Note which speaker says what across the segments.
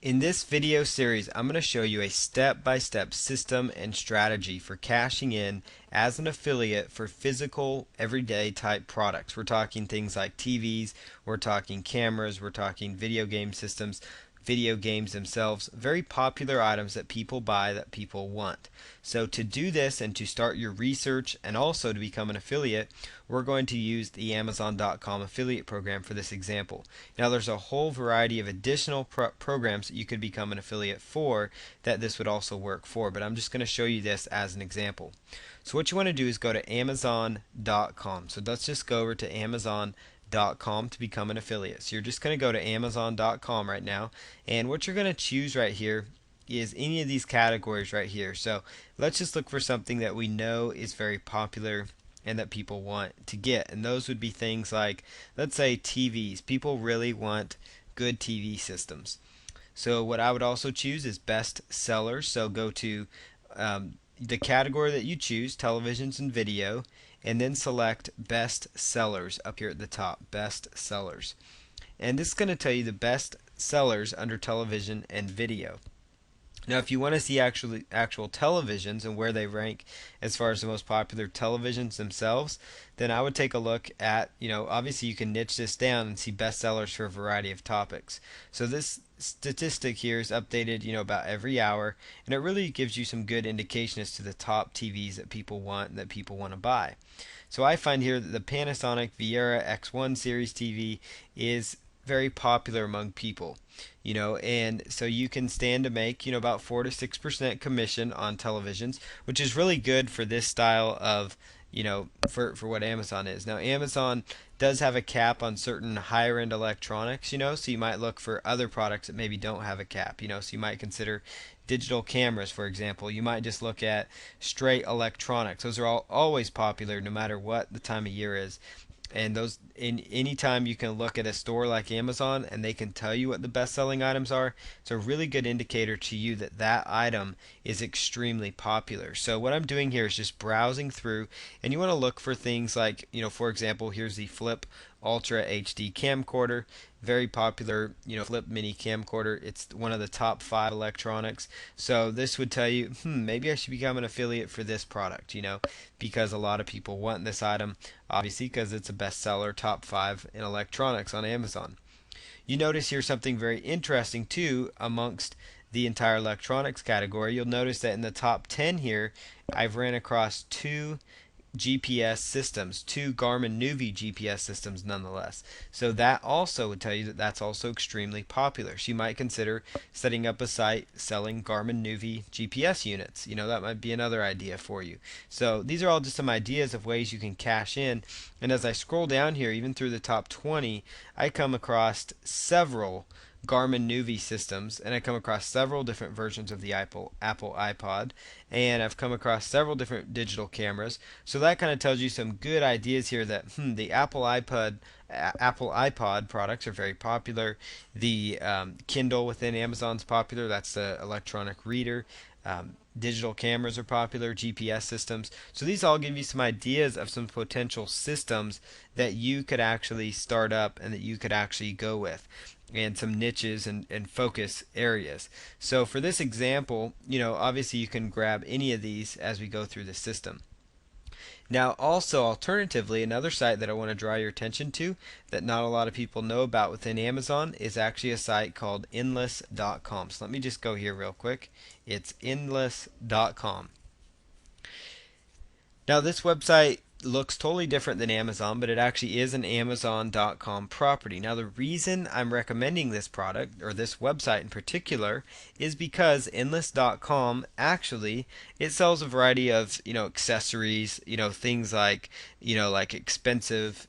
Speaker 1: In this video series, I'm going to show you a step-by-step system and strategy for cashing in as an affiliate for physical, everyday type products. We're talking things like TVs, we're talking cameras, we're talking video game systems, video games themselves, very popular items that people buy that people want. So to do this and to start your research and also to become an affiliate, we're going to use the Amazon.com affiliate program for this example. Now there's a whole variety of additional programs that you could become an affiliate for that this would also work for, but I'm just going to show you this as an example. So what you want to do is go to Amazon.com. So let's just go over to Amazon.com to become an affiliate. So you're just going to go to Amazon.com right now, and what you're going to choose right here is any of these categories right here. So let's just look for something that we know is very popular and that people want to get, and those would be things like, let's say, TVs. People really want good TV systems. So what I would also choose is best sellers. So go to the category that you choose, televisions and video, and then select best sellers up here at the top, best sellers. And this is going to tell you the best sellers under television and video. Now, if you want to see actual televisions and where they rank as far as the most popular televisions themselves, then I would take a look at, obviously you can niche this down and see bestsellers for a variety of topics. So this statistic here is updated, about every hour, and it really gives you some good indication as to the top TVs that people want and that people want to buy. So I find here that the Panasonic Viera X1 series TV is very popular among people, and so you can stand to make, about 4 to 6% commission on televisions, which is really good for this style of, for what Amazon is. Now, Amazon does have a cap on certain higher end electronics, so you might look for other products that maybe don't have a cap, so you might consider digital cameras, for example. You might just look at straight electronics. Those are always popular no matter what the time of year is. And those, in any time you can look at a store like Amazon and they can tell you what the best selling items are, it's a really good indicator to you that that item is extremely popular. So what I'm doing here is just browsing through, and you want to look for things like, for example, here's the Flip Ultra HD camcorder, very popular, Flip mini camcorder. It's one of the top 5 electronics. So this would tell you, maybe I should become an affiliate for this product, because a lot of people want this item, obviously because it's a bestseller, top 5 in electronics on Amazon. You notice here something very interesting too amongst the entire electronics category. You'll notice that in the top 10 here, I've ran across 2 GPS systems, 2 Garmin Nuvi GPS systems nonetheless. So that also would tell you that that's also extremely popular. So you might consider setting up a site selling Garmin Nuvi GPS units. That might be another idea for you. So these are all just some ideas of ways you can cash in. And as I scroll down here, even through the top 20, I come across several Garmin Nuvi systems, and I come across several different versions of the Apple iPod, and I've come across several different digital cameras. So that kind of tells you some good ideas here that the Apple iPod products are very popular. The Kindle within Amazon's popular. That's the electronic reader. Digital cameras are popular, GPS systems. So these all give you some ideas of some potential systems that you could actually start up and that you could actually go with, and some niches and focus areas. So for this example, obviously you can grab any of these as we go through the system. Now also, alternatively, another site that I want to draw your attention to that not a lot of people know about within Amazon is actually a site called endless.com. So let me just go here real quick. It's endless.com. Now this website looks totally different than Amazon, but it actually is an Amazon.com property. Now the reason I'm recommending this product, or this website in particular, is because Endless.com actually, it sells a variety of accessories, things like expensive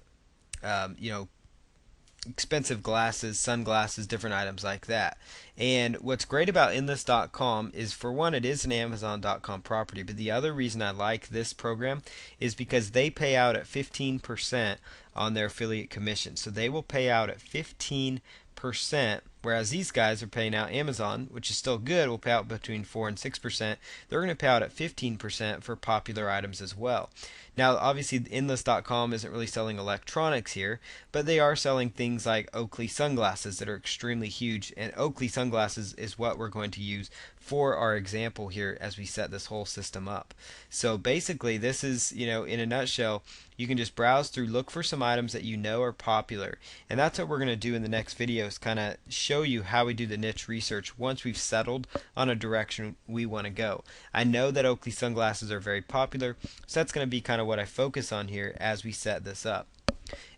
Speaker 1: expensive glasses, sunglasses, different items like that. And what's great about Endless.com is, for one, it is an Amazon.com property, but the other reason I like this program is because they pay out at 15% on their affiliate commission. So they will pay out at 15% 4%, whereas these guys are paying out, Amazon, which is still good, will pay out between 4 and 6%. They're going to pay out at 15% for popular items as well. Now, obviously, Endless.com isn't really selling electronics here, but they are selling things like Oakley sunglasses that are extremely huge. And Oakley sunglasses is what we're going to use for our example here as we set this whole system up. So basically, this is, in a nutshell, you can just browse through, look for some items that you know are popular. And that's what we're going to do in the next video, is kind of show you how we do the niche research once we've settled on a direction we want to go. I know that Oakley sunglasses are very popular, so that's going to be kind of what I focus on here as we set this up.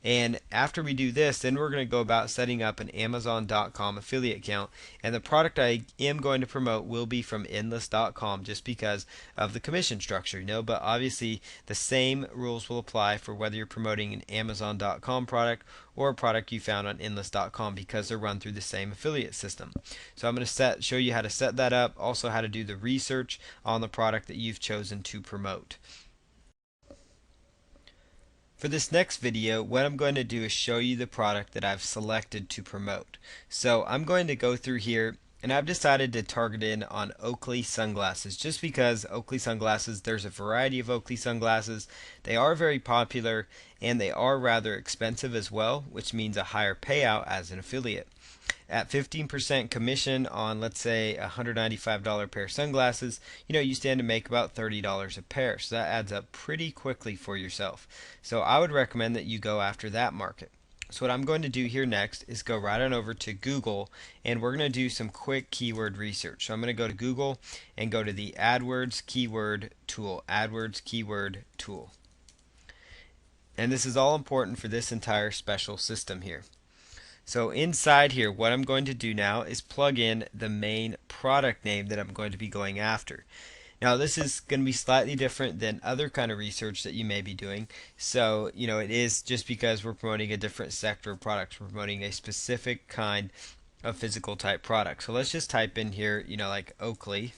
Speaker 1: And after we do this, then we're going to go about setting up an Amazon.com affiliate account. And the product I am going to promote will be from Endless.com just because of the commission structure, But obviously the same rules will apply for whether you're promoting an Amazon.com product or a product you found on Endless.com, because they're run through the same affiliate system. So I'm going to show you how to set that up, also how to do the research on the product that you've chosen to promote. For this next video, what I'm going to do is show you the product that I've selected to promote. So I'm going to go through here, and I've decided to target in on Oakley sunglasses just because Oakley sunglasses, there's a variety of Oakley sunglasses. They are very popular and they are rather expensive as well, which means a higher payout as an affiliate. At 15% commission on, let's say, a $195 pair of sunglasses, you stand to make about $30 a pair. So that adds up pretty quickly for yourself. So I would recommend that you go after that market. So what I'm going to do here next is go right on over to Google, and we're going to do some quick keyword research. So I'm going to go to Google and go to the AdWords keyword tool. AdWords keyword tool. And this is all important for this entire special system here. So inside here, what I'm going to do now is plug in the main product name that I'm going to be going after. Now this is going to be slightly different than other kind of research that you may be doing. So, it is just because we're promoting a different sector of products. We're promoting a specific kind of physical type product. So let's just type in here, like Oakley,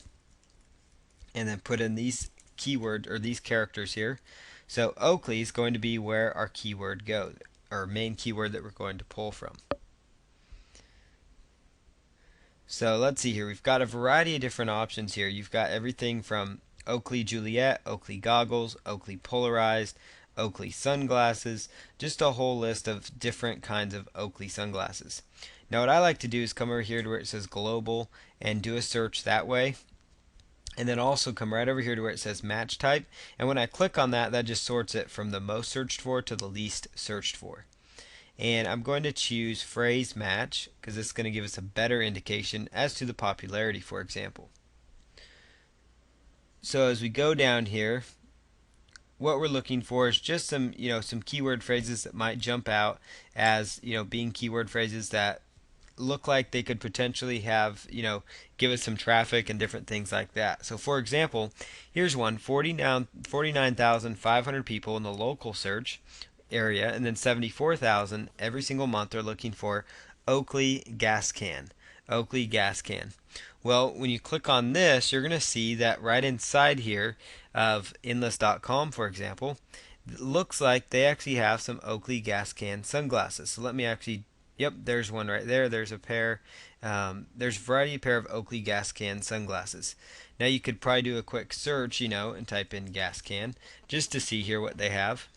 Speaker 1: and then put in these keywords or these characters here. So Oakley is going to be where our keyword goes, our main keyword that we're going to pull from. So let's see here. We've got a variety of different options here. You've got everything from Oakley Juliet, Oakley goggles, Oakley polarized, Oakley sunglasses, just a whole list of different kinds of Oakley sunglasses. Now what I like to do is come over here to where it says global and do a search that way. And then also come right over here to where it says match type. And when I click on that, that just sorts it from the most searched for to the least searched for. And I'm going to choose phrase match because this is going to give us a better indication as to the popularity, for example. So as we go down here, what we're looking for is just some, some keyword phrases that might jump out as, being keyword phrases that look like they could potentially have, give us some traffic and different things like that. So for example, here's one, 49,500 people in the local search area, and then 74,000 every single month are looking for Oakley gas can. Oakley gas can. Well, when you click on this, you're going to see that right inside here of Endless.com, for example, it looks like they actually have some Oakley gas can sunglasses. So let me actually, yep, there's one right there. There's a pair. There's a variety of pair of Oakley gas can sunglasses. Now you could probably do a quick search, and type in gas can just to see here what they have.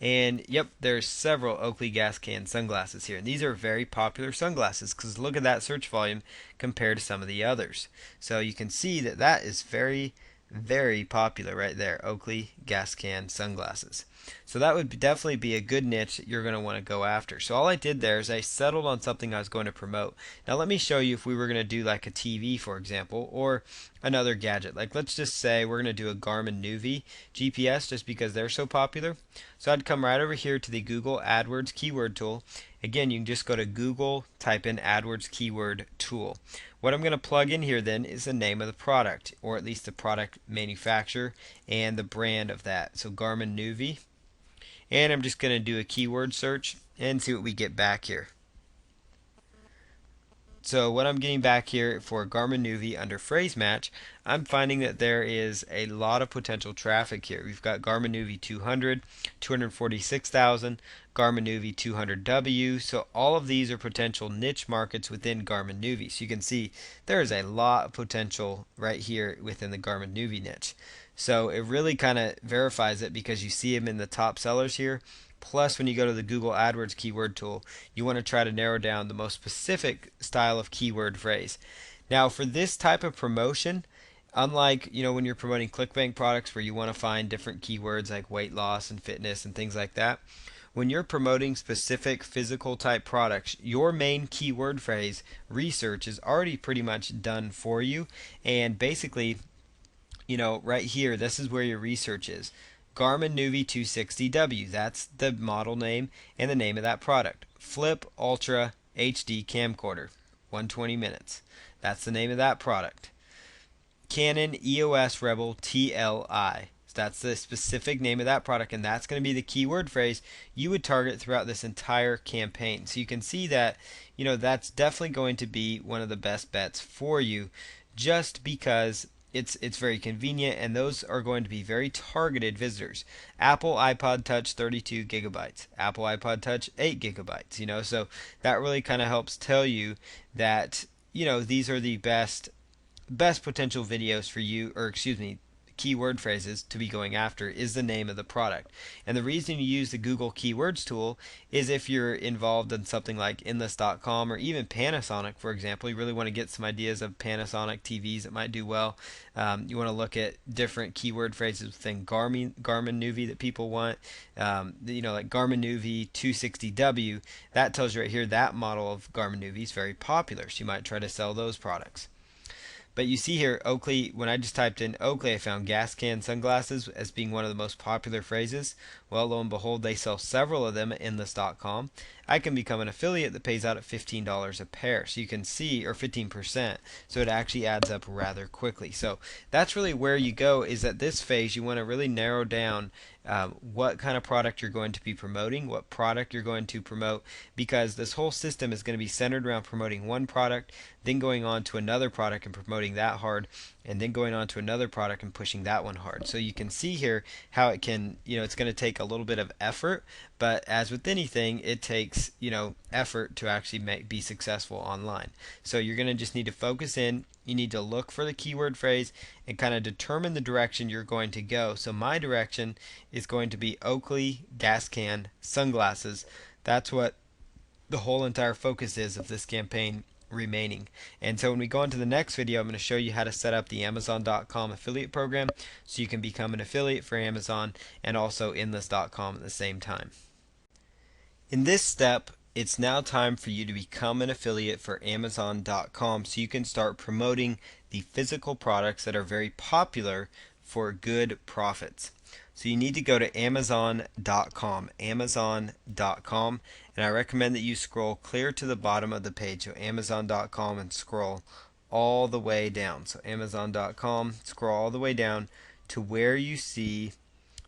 Speaker 1: And yep, there's several Oakley gas can sunglasses here. And these are very popular sunglasses because look at that search volume compared to some of the others. So you can see that that is very, very popular right there. Oakley gas can sunglasses. So that would definitely be a good niche that you're going to want to go after. So all I did there is I settled on something I was going to promote. Now let me show you if we were going to do like a TV, for example, or another gadget. Like let's just say we're going to do a Garmin Nuvi GPS just because they're so popular. So I'd come right over here to the Google AdWords keyword tool. Again, you can just go to Google, type in AdWords keyword tool. What I'm going to plug in here then is the name of the product, or at least the product manufacturer and the brand of that. So Garmin Nuvi. And I'm just going to do a keyword search and see what we get back here. So what I'm getting back here for Garmin Nuvi under phrase match, I'm finding that there is a lot of potential traffic here. We've got Garmin Nuvi 200, 246,000, Garmin Nuvi 200W. So all of these are potential niche markets within Garmin Nuvi. So you can see there is a lot of potential right here within the Garmin Nuvi niche. So it really kind of verifies it because you see them in the top sellers here. Plus, when you go to the Google AdWords keyword tool, you want to try to narrow down the most specific style of keyword phrase. Now, for this type of promotion, unlike when you're promoting ClickBank products where you want to find different keywords like weight loss and fitness and things like that, when you're promoting specific physical type products, your main keyword phrase research is already pretty much done for you. And basically, right here, this is where your research is. Garmin Nuvi 260W, that's the model name and the name of that product. Flip Ultra HD camcorder, 120 minutes. That's the name of that product. Canon EOS Rebel TLI. So that's the specific name of that product, and that's going to be the keyword phrase you would target throughout this entire campaign. So you can see that, that's definitely going to be one of the best bets for you, just because it's very convenient, and those are going to be very targeted visitors. Apple iPod Touch 32 gigabytes, Apple iPod Touch 8 gigabytes. So that really kind of helps tell you that these are the best potential videos for you, or excuse me, keyword phrases to be going after is the name of the product. And the reason you use the Google Keywords tool is if you're involved in something like Endless.com or even Panasonic, for example. You really want to get some ideas of Panasonic TVs that might do well. You want to look at different keyword phrases within Garmin Nuvi that people want. Like Garmin Nuvi 260W, that tells you right here that model of Garmin Nuvi is very popular, so you might try to sell those products. But you see here, Oakley, when I just typed in Oakley, I found gas can sunglasses as being one of the most popular phrases. Well, lo and behold, they sell several of them at Endless.com. I can become an affiliate that pays out at $15 a pair. So you can see, or 15%. So it actually adds up rather quickly. So that's really where you go, is at this phase, you want to really narrow down what kind of product you're going to be promoting, what product you're going to promote, because this whole system is going to be centered around promoting one product, then going on to another product and promoting that hard, and then going on to another product and pushing that one hard. So you can see here how it can, it's going to take a little bit of effort, but as with anything, it takes, effort to actually be successful online. So you're going to just need to focus in. You need to look for the keyword phrase and kind of determine the direction you're going to go. So my direction is going to be Oakley gas can sunglasses. That's what the whole entire focus is of this campaign remaining. And so when we go on to the next video, I'm going to show you how to set up the Amazon.com affiliate program so you can become an affiliate for Amazon and also Endless.com at the same time. In this step, it's now time for you to become an affiliate for Amazon.com so you can start promoting the physical products that are very popular for good profits. So you need to go to Amazon.com, Amazon.com, and I recommend that you scroll clear to the bottom of the page, so Amazon.com, and scroll all the way down. So Amazon.com, scroll all the way down to where you see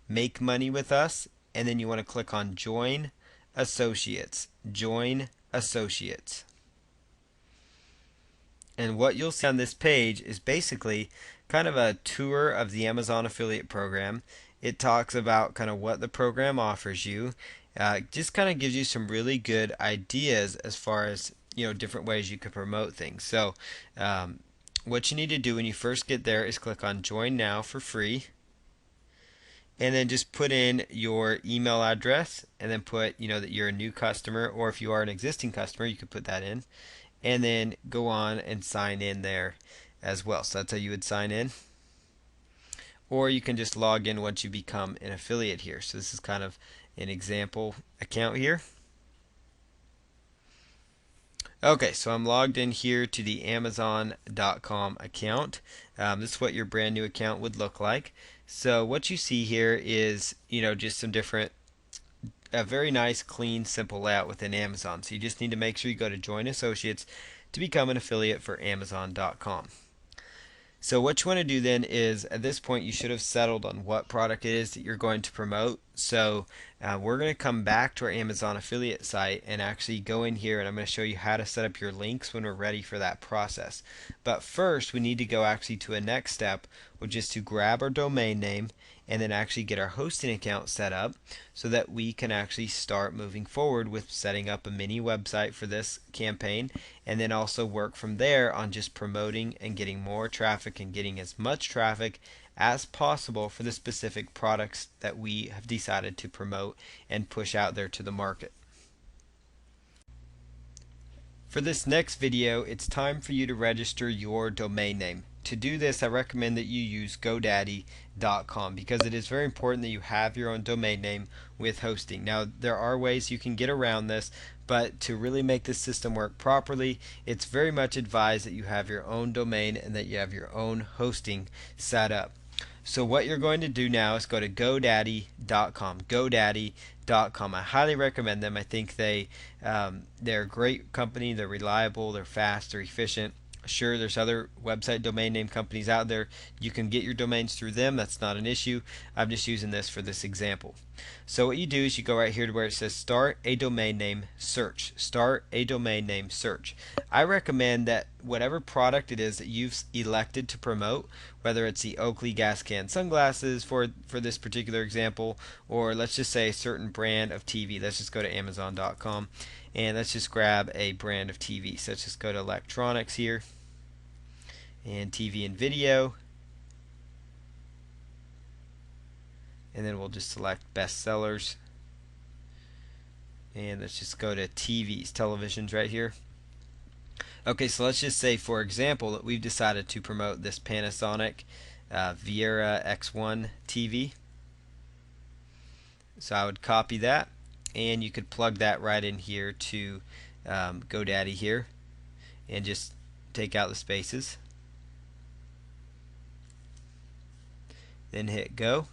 Speaker 1: Make Money with Us, and then you want to click on Join Associates. Join Associates. And what you'll see on this page is basically kind of a tour of the Amazon affiliate program. It talks about kind of what the program offers you. Just kind of gives you some really good ideas as far as different ways you could promote things. So what you need to do when you first get there is click on Join Now for free. And then just put in your email address, and then put that you're a new customer, or if you are an existing customer, you could put that in, and then go on and sign in there as well. So that's how you would sign in. Or you can just log in once you become an affiliate here. So this is kind of an example account here. Okay, so I'm logged in here to the Amazon.com account. This is what your brand new account would look like. So what you see here is, just some different, a very nice, clean, simple layout within Amazon. So you just need to make sure you go to Join Associates to become an affiliate for Amazon.com. So what you want to do then is, at this point, you should have settled on what product it is that you're going to promote. So we're going to come back to our Amazon affiliate site and actually go in here, and I'm going to show you how to set up your links when we're ready for that process. But first we need to go actually to a next step, which is to grab our domain name and then actually get our hosting account set up so that we can actually start moving forward with setting up a mini website for this campaign, and then also work from there on just promoting and getting more traffic and getting as much traffic as possible for the specific products that we have decided to promote and push out there to the market. For this next video, it's time for you to register your domain name. To do this, I recommend that you use GoDaddy.com because it is very important that you have your own domain name with hosting. Now, there are ways you can get around this, but to really make this system work properly, it's very much advised that you have your own domain and that you have your own hosting set up. So what you're going to do now is go to GoDaddy.com. GoDaddy.com. I highly recommend them. I think they're a great company. They're reliable. They're fast. They're efficient. Sure, there's other website domain name companies out there. You can get your domains through them. That's not an issue. I'm just using this for this example. So what you do is you go right here to where it says start a domain name search. Start a domain name search. I recommend that whatever product it is that you've elected to promote, whether it's the Oakley gas can sunglasses for this particular example, or let's just say a certain brand of TV. Let's just go to Amazon.com and let's just grab a brand of TV. So let's just go to electronics here and TV and video, and then we'll just select best sellers, and let's just go to TVs, televisions right here. Okay, so let's just say for example that we've decided to promote this Panasonic Viera X1 TV. So I would copy that, and you could plug that right in here to GoDaddy here and just take out the spaces, then hit go.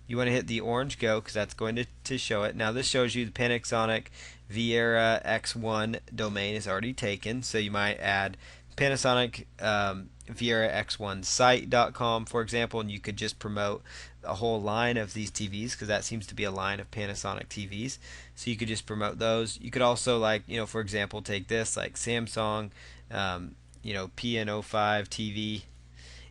Speaker 1: You want to hit the orange go because that's going to show it. Now this shows you the Panasonic Viera X1 domain is already taken, so you might add Panasonic Viera X1 site.com, for example, and you could just promote a whole line of these TVs because that seems to be a line of Panasonic TVs. So you could just promote those. You could also, like, for example, take this like Samsung, PN05 TV.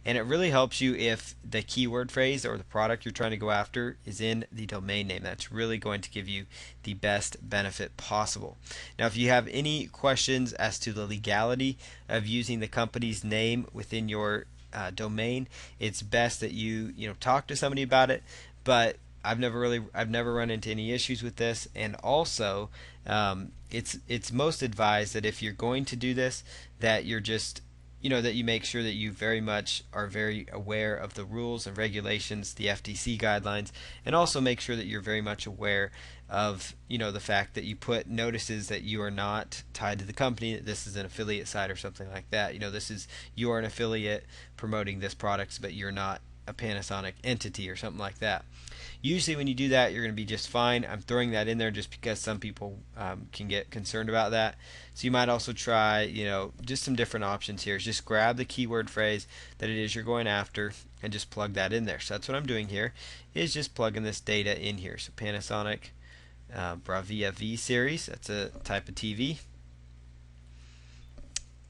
Speaker 1: And it really helps you if the keyword phrase or the product you're trying to go after is in the domain name. That's really going to give you the best benefit possible. Now, if you have any questions as to the legality of using the company's name within your domain, it's best that you talk to somebody about it. But I've never run into any issues with this, and also it's most advised that if you're going to do this, that you're just that you make sure that you very much are very aware of the rules and regulations, the FTC guidelines, and also make sure that you're very much aware of the fact that you put notices that you are not tied to the company, that this is an affiliate site or something like that. You are an affiliate promoting this product, but you're not a Panasonic entity or something like that. Usually when you do that, you're going to be just fine. I'm throwing that in there just because some people can get concerned about that. So you might also try, just some different options here. Just grab the keyword phrase that it is you're going after and just plug that in there. So that's what I'm doing here, is just plugging this data in here. So Panasonic Bravia V series, that's a type of TV.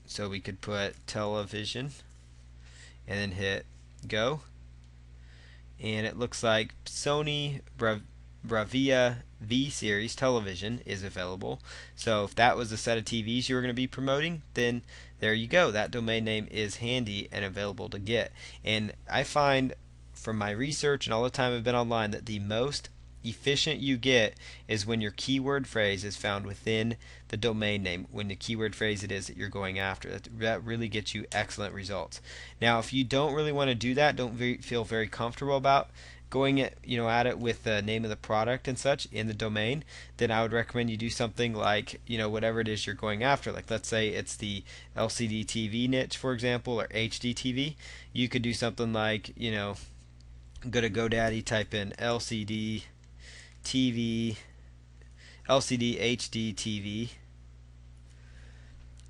Speaker 1: So we could put television and then hit go. And it looks like Sony Bravia V series television is available. So if that was a set of TVs you were going to be promoting, then there you go. That domain name is handy and available to get. And I find from my research and all the time I've been online that the most efficient you get is when your keyword phrase is found within the domain name, when the keyword phrase it is that you're going after. That really gets you excellent results. Now, if you don't really want to do that, don't feel very comfortable about going at it with the name of the product and such in the domain, then I would recommend you do something like whatever it is you're going after. Like, let's say it's the LCD TV niche, for example, or HD TV. You could do something like go to GoDaddy, type in LCD TV, LCD HD TV,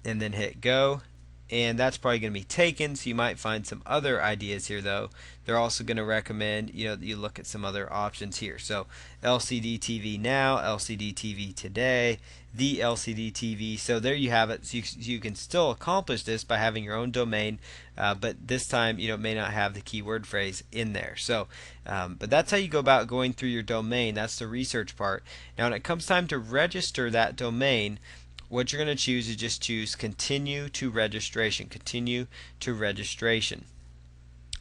Speaker 1: and then hit go, and that's probably going to be taken, so you might find some other ideas here though. They're also going to recommend that you look at some other options here. So LCD TV now, LCD TV today, the LCD TV. So there you have it. So you can still accomplish this by having your own domain, but this time it may not have the keyword phrase in there. So but that's how you go about going through your domain. That's the research part. Now when it comes time to register that domain, what you're going to choose is just choose continue to registration. Continue to registration.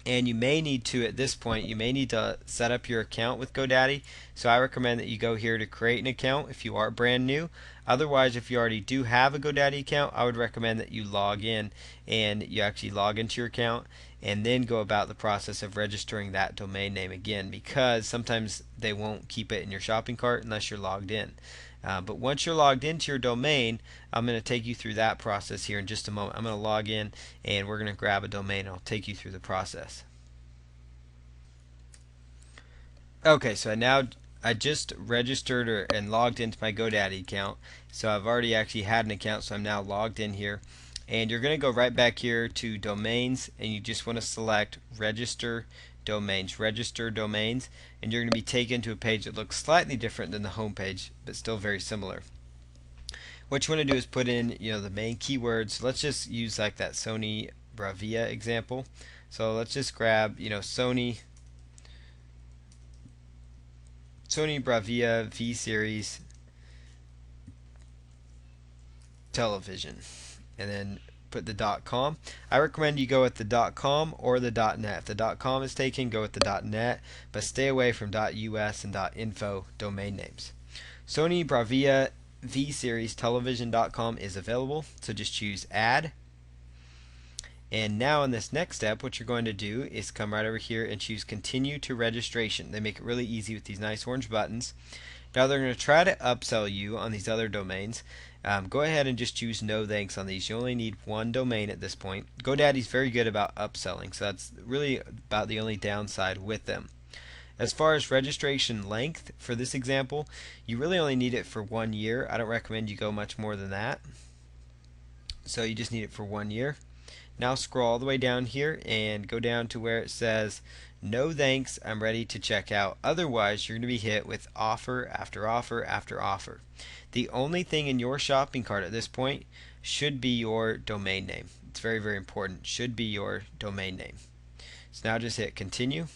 Speaker 1: And you may need to, at this point, you may need to set up your account with GoDaddy. So I recommend that you go here to create an account if you are brand new. Otherwise, if you already do have a GoDaddy account, I would recommend that you log in and you actually log into your account and then go about the process of registering that domain name again, because sometimes they won't keep it in your shopping cart unless you're logged in. But once you're logged into your domain, I'm going to take you through that process here in just a moment. I'm going to log in and we're going to grab a domain and I'll take you through the process. Okay, so I just registered and logged into my GoDaddy account. So I've already actually had an account, so I'm now logged in here. And you're going to go right back here to domains, and you just want to select register domains, and you're going to be taken to a page that looks slightly different than the home page, but still very similar. What you want to do is put in the main keywords. Let's just use like that Sony Bravia example. So let's just grab Sony Bravia V series television, and then put the .com. I recommend you go with the .com or the .net. If the .com is taken, go with the .net, but stay away from .us and .info domain names. Sony Bravia V series television.com is available, so just choose add. And now in this next step, what you're going to do is come right over here and choose continue to registration. They make it really easy with these nice orange buttons. Now they're going to try to upsell you on these other domains. Go ahead and just choose no thanks on these. You only need one domain at this point. GoDaddy's very good about upselling, so that's really about the only downside with them. As far as registration length for this example, you really only need it for 1 year. I don't recommend you go much more than that. So you just need it for 1 year. Now scroll all the way down here and go down to where it says no thanks, I'm ready to check out. Otherwise, you're going to be hit with offer after offer after offer. The only thing in your shopping cart at this point should be your domain name. It's very, very important. Should be your domain name. So now just hit continue.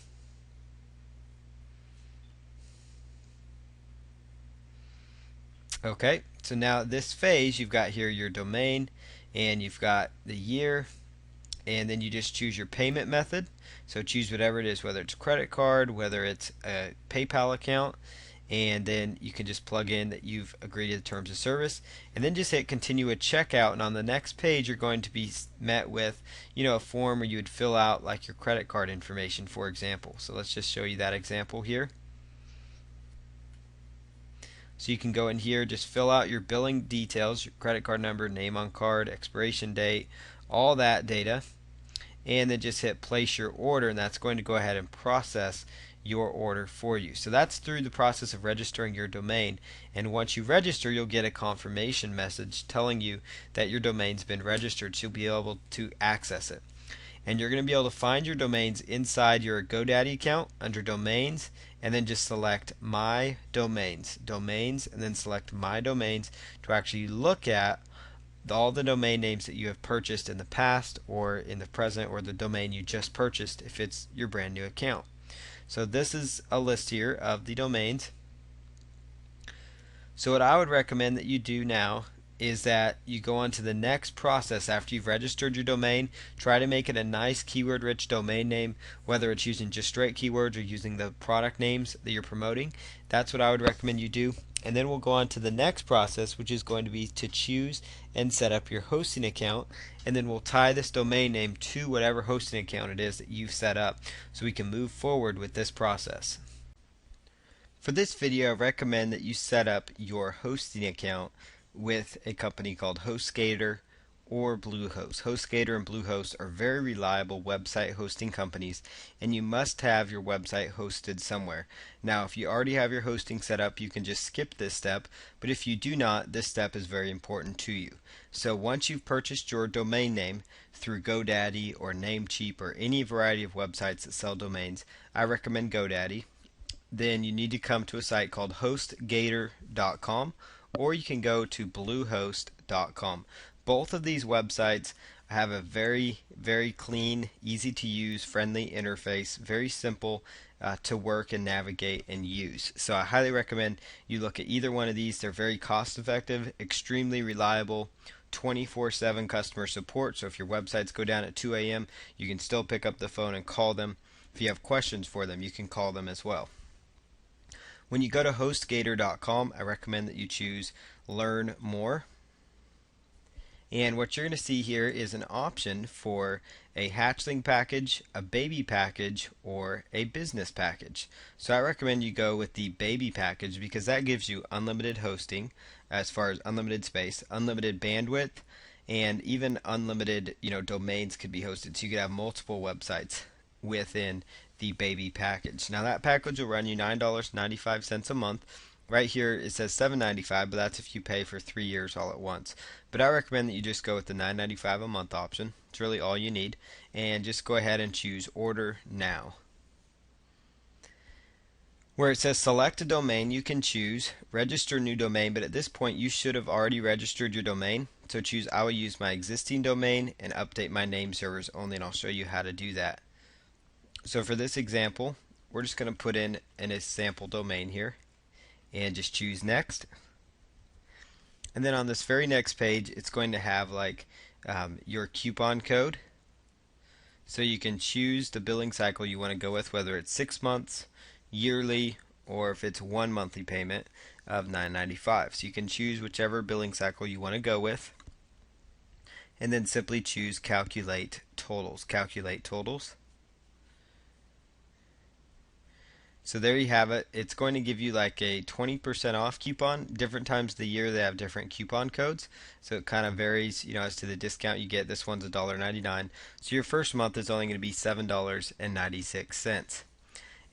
Speaker 1: Okay, so now at this phase, you've got here your domain and you've got the year, and then you just choose your payment method. So choose whatever it is, whether it's credit card, whether it's a PayPal account, and then you can just plug in that you've agreed to the terms of service, and then just hit continue with checkout. And on the next page, you're going to be met with a form where you would fill out like your credit card information, for example. So let's just show you that example here. So you can go in here, just fill out your billing details, your credit card number, name on card, expiration date, all that data, and then just hit place your order, and that's going to go ahead and process your order for you. So that's through the process of registering your domain, and once you register, you'll get a confirmation message telling you that your domain's been registered, so you'll be able to access it. And you're going to be able to find your domains inside your GoDaddy account under domains, and then just select my domains, and then select my domains to actually look at all the domain names that you have purchased in the past or in the present, or the domain you just purchased if it's your brand new account. So this is a list here of the domains. So what I would recommend that you do now is that you go on to the next process after you've registered your domain. Try to make it a nice keyword rich domain name, whether it's using just straight keywords or using the product names that you're promoting. That's what I would recommend you do. And then we'll go on to the next process, which is going to be to choose and set up your hosting account, and then we'll tie this domain name to whatever hosting account it is that you've set up, so we can move forward with this process. For this video, I recommend that you set up your hosting account with a company called HostGator or Bluehost. HostGator and Bluehost are very reliable website hosting companies, and you must have your website hosted somewhere. Now, if you already have your hosting set up, you can just skip this step, but if you do not, this step is very important to you. So once you've purchased your domain name through GoDaddy or Namecheap or any variety of websites that sell domains, I recommend GoDaddy. Then you need to come to a site called hostgator.com, or you can go to bluehost.com. Both of these websites have a very clean, easy to use, friendly interface, very simple to work and navigate and use. So I highly recommend you look at either one of these. They're very cost effective, extremely reliable, 24/7 customer support. So if your websites go down at 2 a.m., you can still pick up the phone and call them. If you have questions for them, you can call them as well. When you go to hostgator.com, I recommend that you choose Learn More. And what you're going to see here is an option for a hatchling package, a baby package, or a business package. So I recommend you go with the baby package because that gives you unlimited hosting as far as unlimited space, unlimited bandwidth, and even unlimited, domains could be hosted. So you could have multiple websites within the baby package. Now that package will run you $9.95 a month. Right here it says $7.95, but that's if you pay for 3 years all at once. But I recommend that you just go with the $9.95 a month option. It's really all you need. And just go ahead and choose Order Now. Where it says select a domain, you can choose register new domain, but at this point you should have already registered your domain. So choose I will use my existing domain and update my name servers only, and I'll show you how to do that. So for this example, we're just going to put in a sample domain here and just choose next. And then on this very next page, it's going to have your coupon code. So you can choose the billing cycle you want to go with, whether it's 6 months, yearly, or if it's one monthly payment of $9.95. So you can choose whichever billing cycle you want to go with, and then simply choose Calculate Totals. Calculate Totals. So there you have it. It's going to give you like a 20% off coupon. Different times of the year they have different coupon codes. So it kind of varies, as to the discount you get. This one's $1.99. So your first month is only going to be $7.96.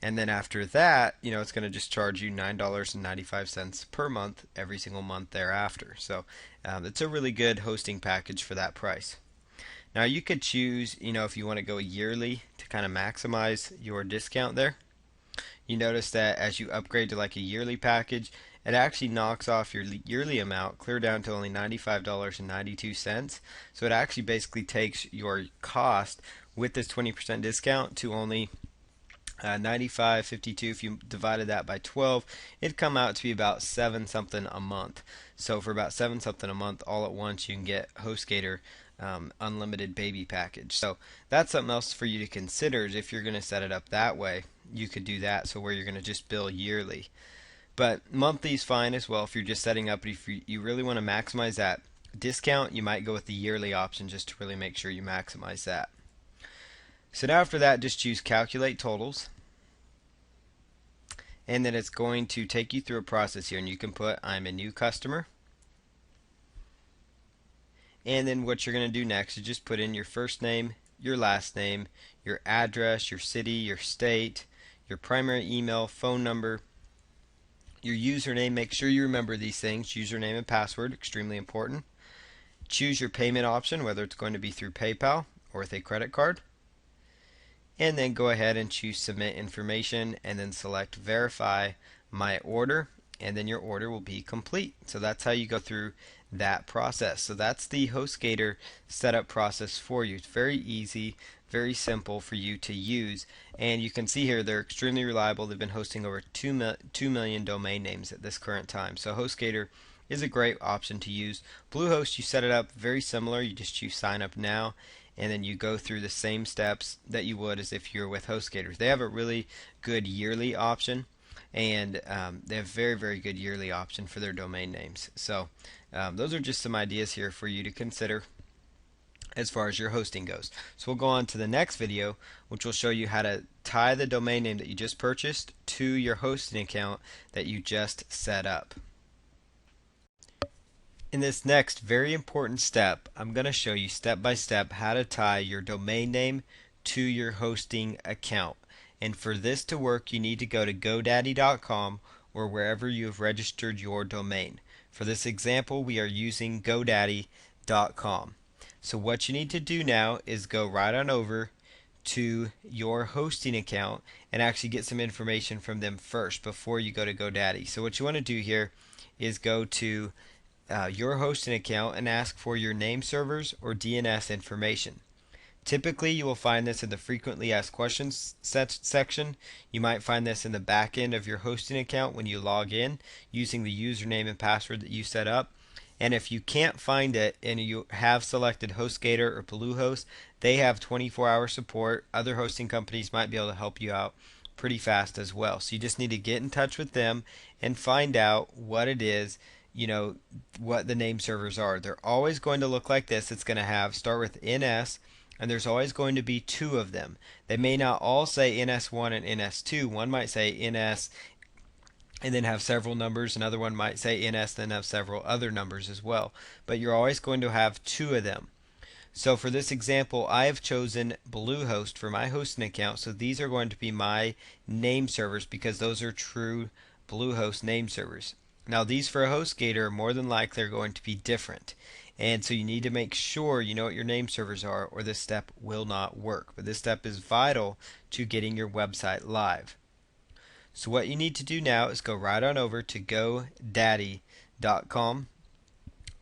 Speaker 1: And then after that, it's going to just charge you $9.95 per month every single month thereafter. So it's a really good hosting package for that price. Now you could choose, if you want to go yearly to kind of maximize your discount there. You notice that as you upgrade to like a yearly package, it actually knocks off your yearly amount clear down to only $95.92. So it actually basically takes your cost with this 20% discount to only $95.52. If you divided that by 12, it'd come out to be about 7 something a month. So for about 7 something a month all at once, you can get HostGator unlimited baby package. So that's something else for you to consider, is if you're going to set it up that way, you could do that, so where you're going to just bill yearly. But monthly is fine as well if you're just setting up. But if you really want to maximize that discount, you might go with the yearly option just to really make sure you maximize that. So now after that, just choose Calculate Totals. And then it's going to take you through a process here, and you can put I'm a new customer. And then what you're going to do next is just put in your first name, your last name, your address, your city, your state, your primary email, phone number, your username. Make sure you remember these things, username and password, extremely important. Choose your payment option, whether it's going to be through PayPal or with a credit card. And then go ahead and choose Submit Information, and then select Verify My Order, and then your order will be complete. So that's how you go through that process. So that's the HostGator setup process for you. It's very easy, very simple for you to use, and you can see here they're extremely reliable. They've been hosting over 2 million domain names at this current time. So HostGator is a great option to use. Bluehost, you set it up very similar. You just choose Sign Up Now, and then you go through the same steps that you would as if you're with HostGator. They have a really good yearly option, and they have very good yearly option for their domain names. So those are just some ideas here for you to consider as far as your hosting goes. So we'll go on to the next video, which will show you how to tie the domain name that you just purchased to your hosting account that you just set up. In this next very important step, I'm going to show you step by step how to tie your domain name to your hosting account. And for this to work, you need to go to GoDaddy.com or wherever you have registered your domain. For this example, we are using GoDaddy.com. So what you need to do now is go right on over to your hosting account and actually get some information from them first before you go to GoDaddy. So what you want to do here is go to your hosting account and ask for your name servers or DNS information. Typically, you will find this in the frequently asked questions section. You might find this in the back end of your hosting account when you log in using the username and password that you set up. And if you can't find it and you have selected HostGator or Bluehost, they have 24-hour support. Other hosting companies might be able to help you out pretty fast as well. So you just need to get in touch with them and find out what it is, what the name servers are. They're always going to look like this. It's going to have start with NS, and there's always going to be two of them. They may not all say NS1 and NS2. One might say NS and then have several numbers. Another one might say NS then have several other numbers as well. But you're always going to have two of them. So for this example, I have chosen Bluehost for my hosting account. So these are going to be my name servers because those are true Bluehost name servers. Now these for HostGator are more than likely are going to be different. And so you need to make sure you know what your name servers are or this step will not work. But this step is vital to getting your website live. So what you need to do now is go right on over to GoDaddy.com,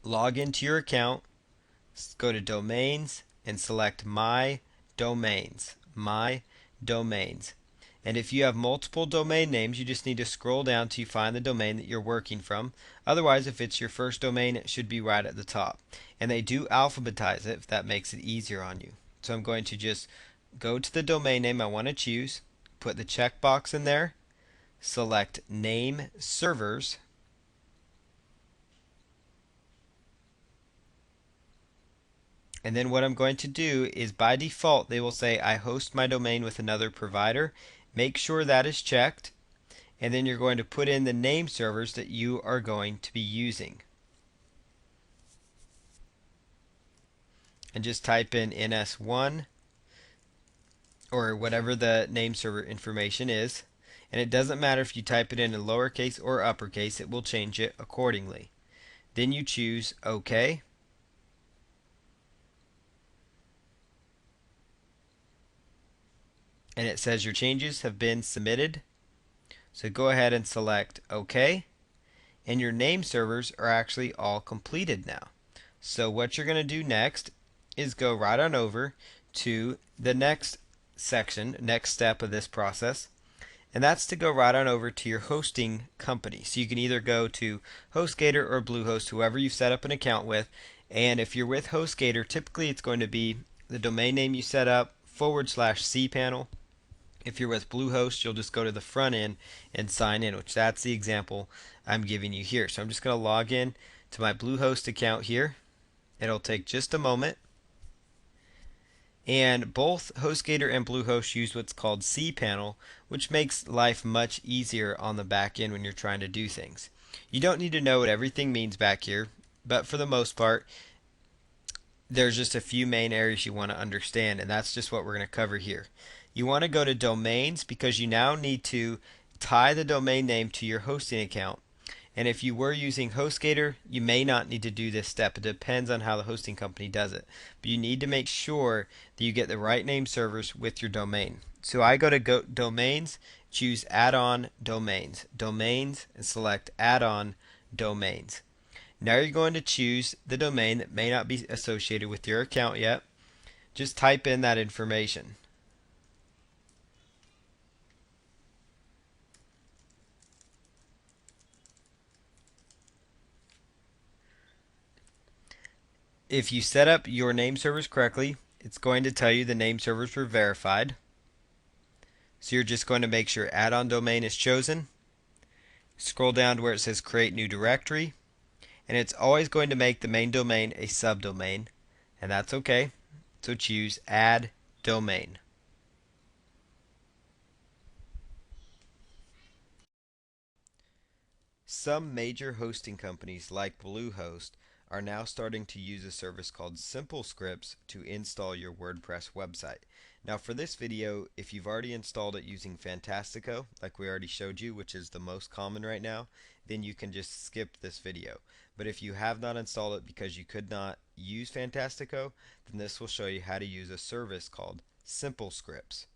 Speaker 1: log into your account, go to domains and select my domains. And if you have multiple domain names, you just need to scroll down till you find the domain that you're working from. Otherwise, if it's your first domain, it should be right at the top. And they do alphabetize it if that makes it easier on you. So I'm going to just go to the domain name I want to choose, put the checkbox in there, select name servers, and then what I'm going to do is by default they will say I host my domain with another provider. Make sure that is checked, and then you're going to put in the name servers that you are going to be using. And just type in NS1 or whatever the name server information is. And it doesn't matter if you type it in lowercase or uppercase, it will change it accordingly. Then you choose OK. And it says your changes have been submitted. So go ahead and select OK. And your name servers are actually all completed now. So what you're going to do next is go right on over to the next section, next step of this process. And that's to go right on over to your hosting company. So you can either go to HostGator or Bluehost, whoever you've set up an account with. And if you're with HostGator, typically it's going to be the domain name you set up /cPanel. If you're with Bluehost, you'll just go to the front end and sign in, which that's the example I'm giving you here. So I'm just going to log in to my Bluehost account here. It'll take just a moment. And both HostGator and Bluehost use what's called cPanel, which makes life much easier on the back end when you're trying to do things. You don't need to know what everything means back here, but for the most part, there's just a few main areas you want to understand, and that's just what we're going to cover here. You want to go to domains because you now need to tie the domain name to your hosting account. And if you were using HostGator, you may not need to do this step. It depends on how the hosting company does it. But you need to make sure that you get the right name servers with your domain. So I go to domains, choose add-on domains, and select add-on domains. Now you're going to choose the domain that may not be associated with your account yet. Just type in that information. If you set up your name servers correctly, it's going to tell you the name servers were verified. So you're just going to make sure add-on domain is chosen. Scroll down to where it says create new directory. And it's always going to make the main domain a subdomain. And that's okay. So choose add domain. Some major hosting companies like Bluehost are now starting to use a service called Simple Scripts to install your WordPress website. Now for this video, if you've already installed it using Fantastico, like we already showed you, which is the most common right now, then you can just skip this video. But if you have not installed it because you could not use Fantastico, then this will show you how to use a service called Simple Scripts.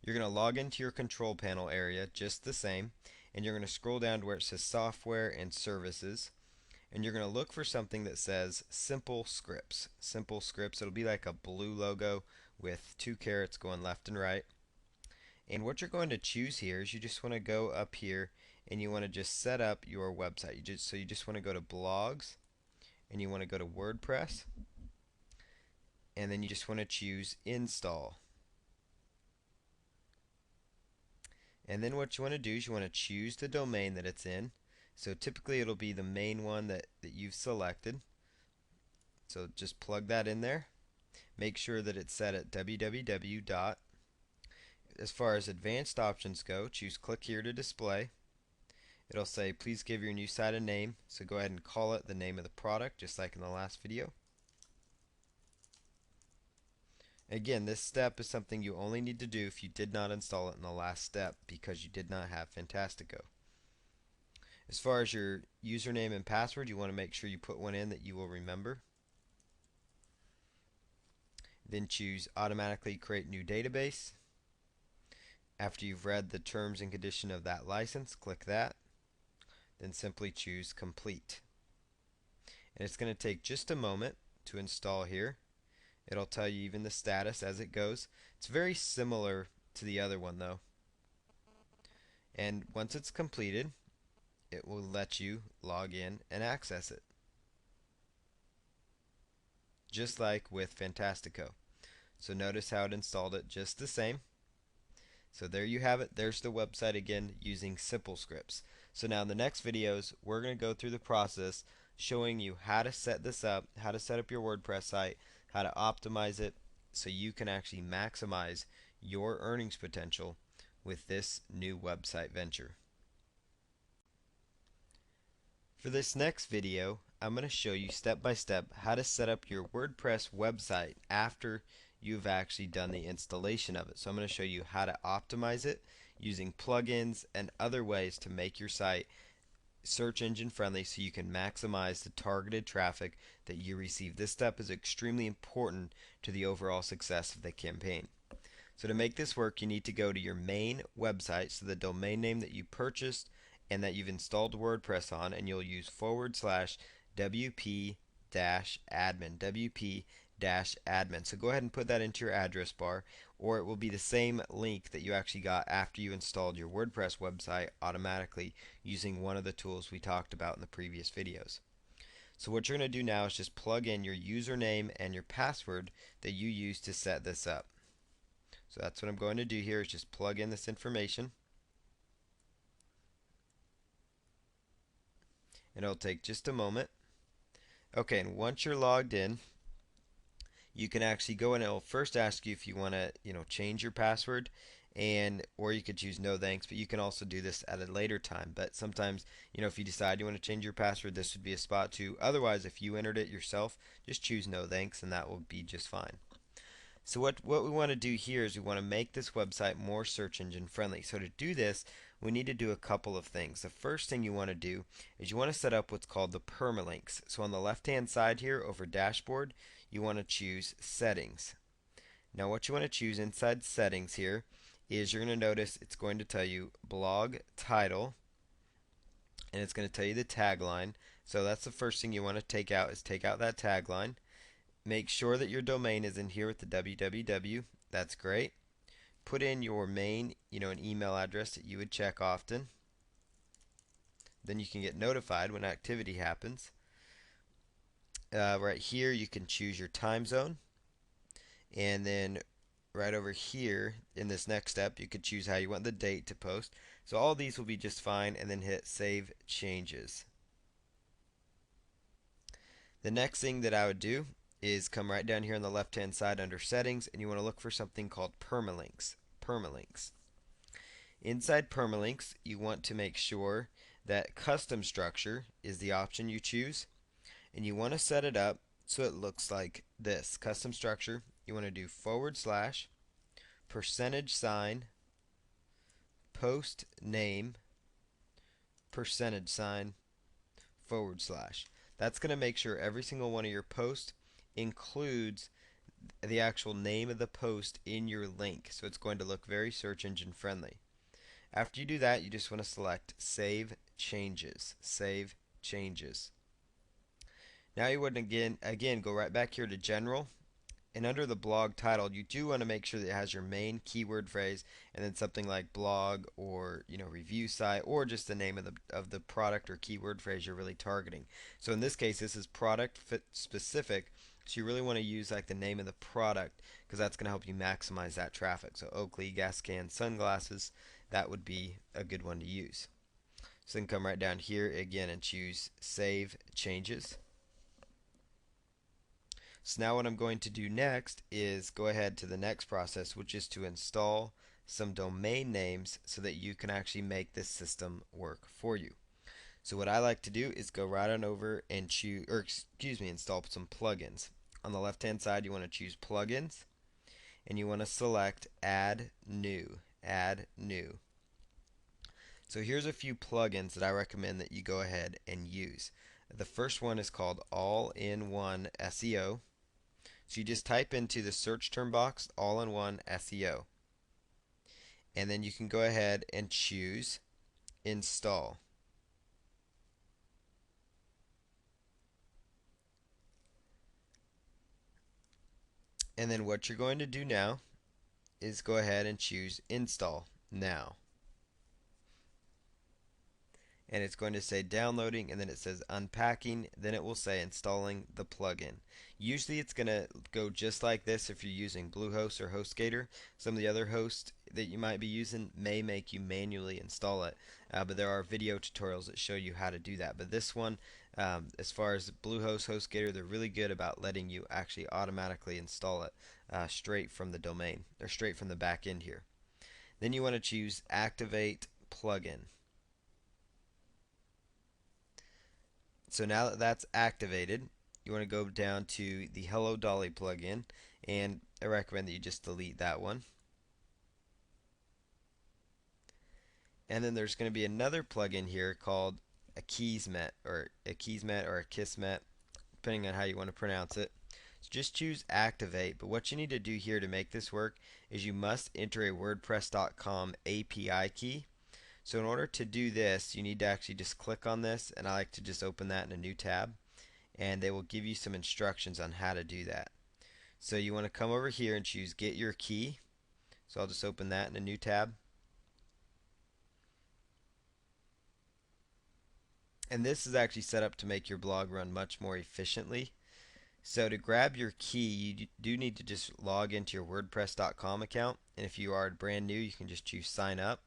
Speaker 1: You're going to log into your control panel area just the same, and you're going to scroll down to where it says Software and Services, and you're going to look for something that says Simple Scripts. Simple Scripts, it'll be like a blue logo with two carrots going left and right. And what you're going to choose here is you just want to go up here and you want to just set up your website. You just want to go to Blogs, and you want to go to WordPress, and then you just want to choose Install. And then what you want to do is you want to choose the domain that it's in. So typically it'll be the main one that you've selected. So just plug that in there. Make sure that it's set at www. As far as advanced options go, choose click here to display. It'll say please give your new site a name. So go ahead and call it the name of the product, just like in the last video. Again, this step is something you only need to do if you did not install it in the last step because you did not have Fantastico. As far as your username and password, you want to make sure you put one in that you will remember. Then choose automatically create new database. After you've read the terms and condition of that license, click that. Then simply choose complete. And it's going to take just a moment to install here. It'll tell you even the status as it goes. It's very similar to the other one though. And once it's completed, it will let you log in and access it. Just like with Fantastico. So notice how it installed it just the same. So there you have it. There's the website again using Simple Scripts. So now in the next videos, we're going to go through the process showing you how to set this up, how to set up your WordPress site, how to optimize it so you can actually maximize your earnings potential with this new website venture. For this next video, I'm going to show you step by step how to set up your WordPress website after you've actually done the installation of it. So I'm going to show you how to optimize it using plugins and other ways to make your site search engine friendly so you can maximize the targeted traffic that you receive. This step is extremely important to the overall success of the campaign. So to make this work, you need to go to your main website, so the domain name that you purchased and that you've installed WordPress on, and you'll use /wp-admin, wp-admin. So go ahead and put that into your address bar, or it will be the same link that you actually got after you installed your WordPress website automatically using one of the tools we talked about in the previous videos. So what you're going to do now is just plug in your username and your password that you use to set this up. So that's what I'm going to do here, is just plug in this information. And it'll take just a moment. Okay, and once you're logged in, you can actually go in. It'll first ask you if you want to, change your password, or you could choose no thanks. But you can also do this at a later time. But sometimes, if you decide you want to change your password, this would be a spot to. Otherwise, if you entered it yourself, just choose no thanks, and that will be just fine. So what we want to do here is we want to make this website more search engine friendly. So to do this, we need to do a couple of things. The first thing you want to do is you want to set up what's called the permalinks. So on the left hand side here over dashboard, you want to choose settings. Now what you want to choose inside settings here is you're going to notice it's going to tell you blog title, and it's going to tell you the tagline. So that's the first thing you want to take out, is take out that tagline. Make sure that your domain is in here with the www. That's great. Put in your main, an email address that you would check often. Then you can get notified when activity happens. Right here you can choose your time zone. And then right over here in this next step, you could choose how you want the date to post. So all these will be just fine, and then hit Save Changes. The next thing that I would do is come right down here on the left hand side under settings, and you want to look for something called permalinks. Inside permalinks, you want to make sure that custom structure is the option you choose, and you want to set it up so it looks like this. Custom structure, you want to do / percentage sign post name percentage sign /. That's going to make sure every single one of your posts includes the actual name of the post in your link, so it's going to look very search engine friendly. After you do that, you just want to select Save Changes. Save Changes. Now you would again go right back here to General, and under the blog title, you do want to make sure that it has your main keyword phrase, and then something like blog or review site, or just the name of the product or keyword phrase you're really targeting. So in this case, this is product fit specific. So you really want to use like the name of the product, because that's going to help you maximize that traffic. So Oakley gas can sunglasses, that would be a good one to use. So then come right down here again and choose Save Changes. So now what I'm going to do next is go ahead to the next process, which is to install some domain names so that you can actually make this system work for you. So what I like to do is go right on over and install some plugins. On the left hand side, you want to choose plugins, and you want to select add new. Add new. So here's a few plugins that I recommend that you go ahead and use. The first one is called All-in-One SEO. So you just type into the search term box All-in-One SEO. And then you can go ahead and choose Install. And then what you're going to do now is go ahead and choose Install Now. And it's going to say downloading, and then it says unpacking, then it will say installing the plugin. Usually it's going to go just like this if you're using Bluehost or HostGator. Some of the other hosts that you might be using may make you manually install it, but there are video tutorials that show you how to do that. But this one, as far as Bluehost, HostGator, they're really good about letting you actually automatically install it straight from the domain, or straight from the back end here. Then you want to choose Activate Plugin. So now that that's activated, you want to go down to the Hello Dolly plugin, and I recommend that you just delete that one. And then there's going to be another plugin here called a Kismet, or a Kismet, depending on how you want to pronounce it. So just choose Activate, but what you need to do here to make this work is you must enter a WordPress.com API key. So in order to do this, you need to actually just click on this, and I like to just open that in a new tab, and they will give you some instructions on how to do that. So you want to come over here and choose Get Your Key. So I'll just open that in a new tab. And this is actually set up to make your blog run much more efficiently. So to grab your key, you do need to just log into your WordPress.com account, and if you are brand new, you can just choose Sign Up,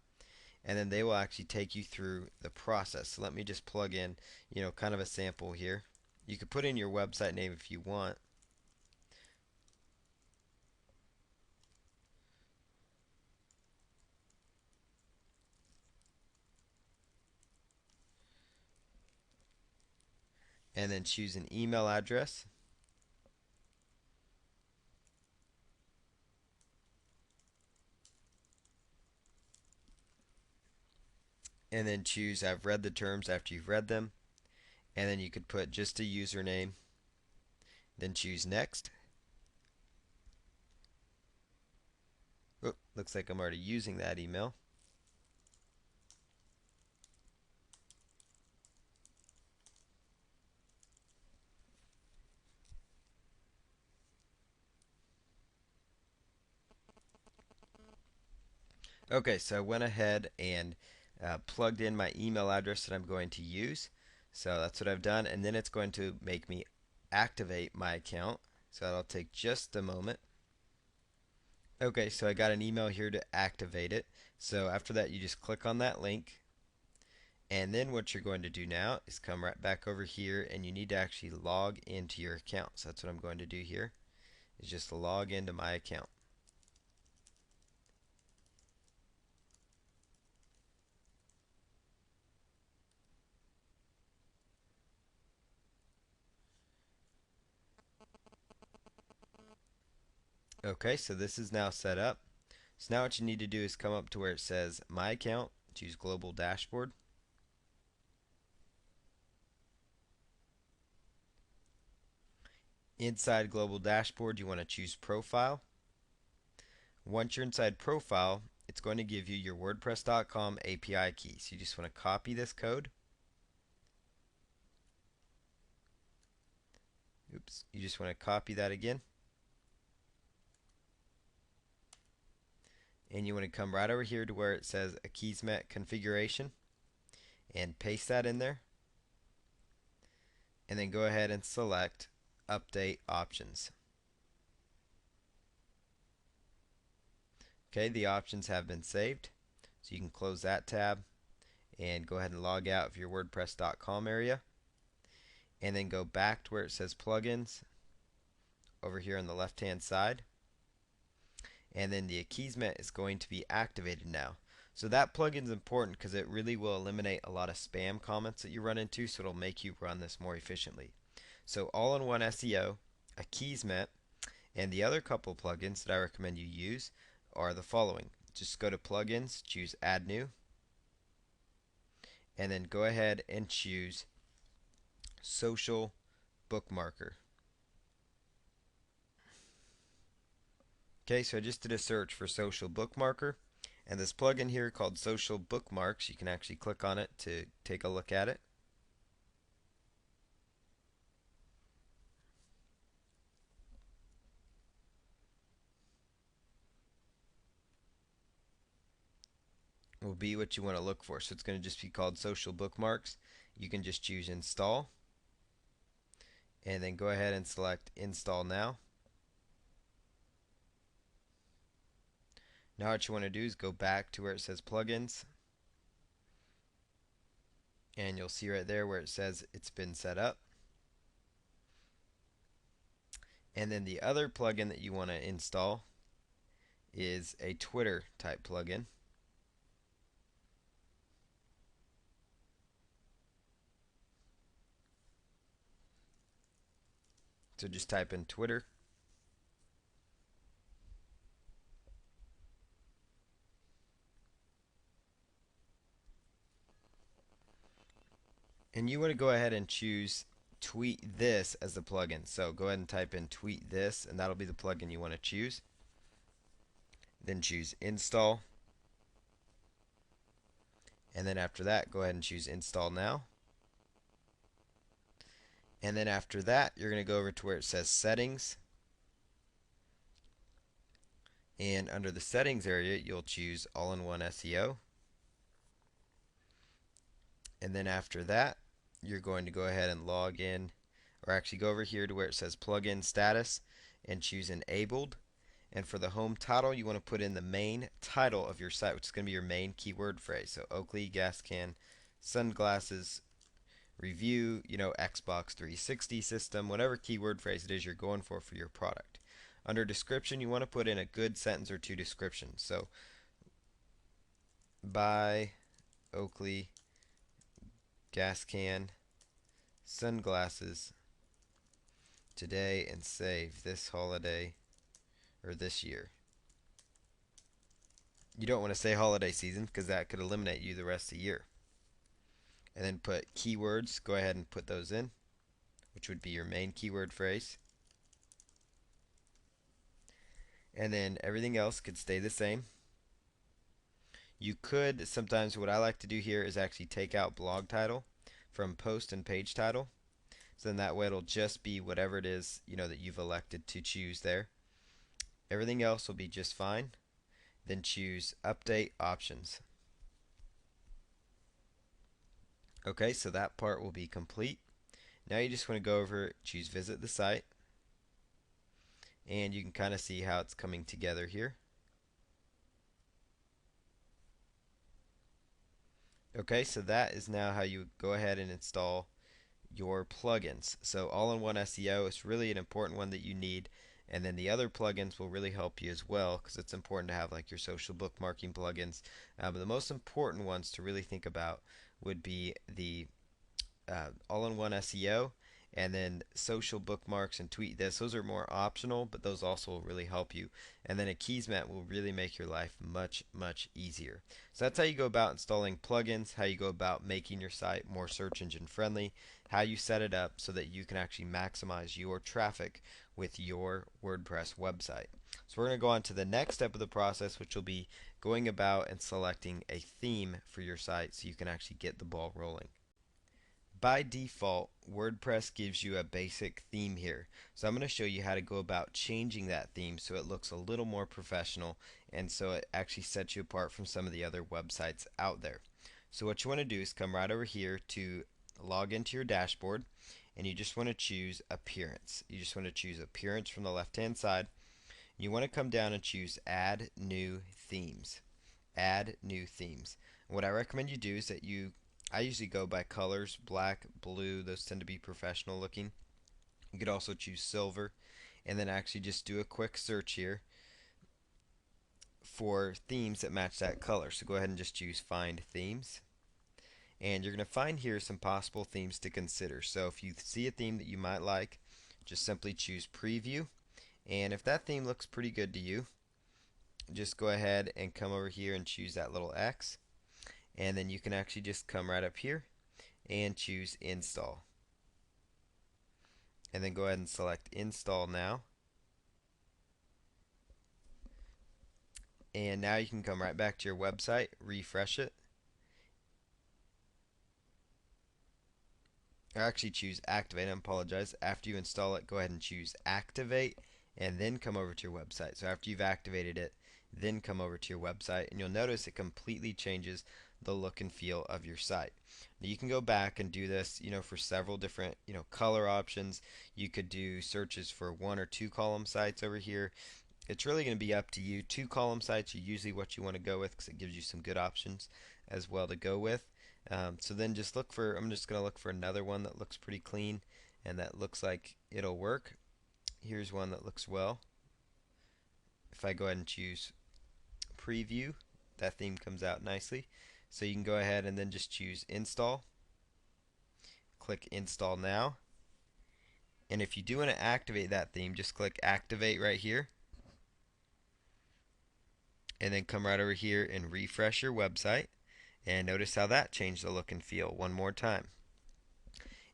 Speaker 1: and then they will actually take you through the process. So let me just plug in, kind of a sample here. You could put in your website name if you want. And then choose an email address. And then choose I've read the terms after you've read them. And then you could put just a username. Then choose Next. Oh, looks like I'm already using that email. Okay, so I went ahead and plugged in my email address that I'm going to use. So that's what I've done, and then it's going to make me activate my account. So that'll take just a moment. Okay, so I got an email here to activate it. So after that, you just click on that link. And then what you're going to do now is come right back over here, and you need to actually log into your account. So that's what I'm going to do here, is just log into my account. Okay, so this is now set up. So now what you need to do is come up to where it says My Account, choose Global Dashboard. Inside Global Dashboard, you want to choose Profile. Once you're inside Profile, it's going to give you your WordPress.com API key. So you just want to copy this code. Oops, you just want to copy that again. And you want to come right over here to where it says Akismet configuration and paste that in there. And then go ahead and select Update Options. Okay, the options have been saved. So you can close that tab and go ahead and log out of your WordPress.com area. And then go back to where it says Plugins over here on the left hand side. And then the Akismet is going to be activated now. So that plugin is important because it really will eliminate a lot of spam comments that you run into, so it'll make you run this more efficiently. So all-in-one SEO, Akismet, and the other couple plugins that I recommend you use are the following. Just go to Plugins, choose Add New, and then go ahead and choose Social Bookmarker. Okay, so I just did a search for Social Bookmarker, and this plugin here called Social Bookmarks, you can actually click on it to take a look at it. Will be what you want to look for. So it's going to just be called Social Bookmarks. You can just choose Install, and then go ahead and select Install Now. Now what you want to do is go back to where it says Plugins, and you'll see right there where it says it's been set up. And then the other plugin that you want to install is a Twitter type plugin. So just type in Twitter. And you want to go ahead and choose Tweet This as the plugin. So go ahead and type in Tweet This, and that'll be the plugin you want to choose. Then choose Install. And then after that, go ahead and choose Install Now. And then after that, you're going to go over to where it says Settings. And under the Settings area, you'll choose All-in-One SEO. And then after that, you're going to go ahead and log in, or actually go over here to where it says Plugin Status and choose Enabled. And for the home title, you want to put in the main title of your site, which is going to be your main keyword phrase. So Oakley, gas can, sunglasses, review, Xbox 360 system, whatever keyword phrase it is you're going for your product. Under description, you want to put in a good sentence or two description. So, buy Oakley gas can sunglasses today and save this holiday or this year. You don't want to say holiday season because that could eliminate you the rest of the year. And then put keywords, go ahead and put those in, which would be your main keyword phrase. And then everything else could stay the same. You could, sometimes what I like to do here is actually take out blog title from post and page title. So then that way it'll just be whatever it is, that you've elected to choose there. Everything else will be just fine. Then choose Update Options. Okay, so that part will be complete. Now you just want to go over, choose Visit the Site. And you can kind of see how it's coming together here. Okay, so that is now how you go ahead and install your plugins. So all-in-one SEO is really an important one that you need, and then the other plugins will really help you as well because it's important to have like your social bookmarking plugins. But the most important ones to really think about would be the all-in-one SEO And then social bookmarks and tweet this, those are more optional, but those also will really help you. And then a Keysmat will really make your life much, much easier. So that's how you go about installing plugins, how you go about making your site more search engine friendly, how you set it up so that you can actually maximize your traffic with your WordPress website. So we're going to go on to the next step of the process, which will be going about and selecting a theme for your site so you can actually get the ball rolling. By default, WordPress gives you a basic theme here. So I'm going to show you how to go about changing that theme so it looks a little more professional and so it actually sets you apart from some of the other websites out there. So what you want to do is come right over here to log into your dashboard, and you just want to choose appearance. You just want to choose appearance from the left hand side. You want to come down and choose add new themes. Add new themes. And what I recommend you do is that I usually go by colors, black, blue, those tend to be professional looking. You could also choose silver, and then actually just do a quick search here for themes that match that color. So go ahead and just choose find themes. And you're going to find here some possible themes to consider. So if you see a theme that you might like, just simply choose preview. And if that theme looks pretty good to you, just go ahead and come over here and choose that little X. And then you can actually just come right up here and choose install. And then go ahead and select install now. And now you can come right back to your website, refresh it. Or actually choose activate, I apologize. After you install it, go ahead and choose activate and then come over to your website. So after you've activated it, then come over to your website, and you'll notice it completely changes the look and feel of your site. Now you can go back and do this, for several different, color options. You could do searches for 1 or 2 column sites over here. It's really going to be up to you. 2 column sites are usually what you want to go with because it gives you some good options as well to go with. So then just look for, I'm just going to look for another one that looks pretty clean and that looks like it'll work. Here's one that looks well. If I go ahead and choose preview, that theme comes out nicely. So you can go ahead and then just choose install. Click install now. And if you do want to activate that theme, just click activate right here. And then come right over here and refresh your website. And notice how that changed the look and feel one more time.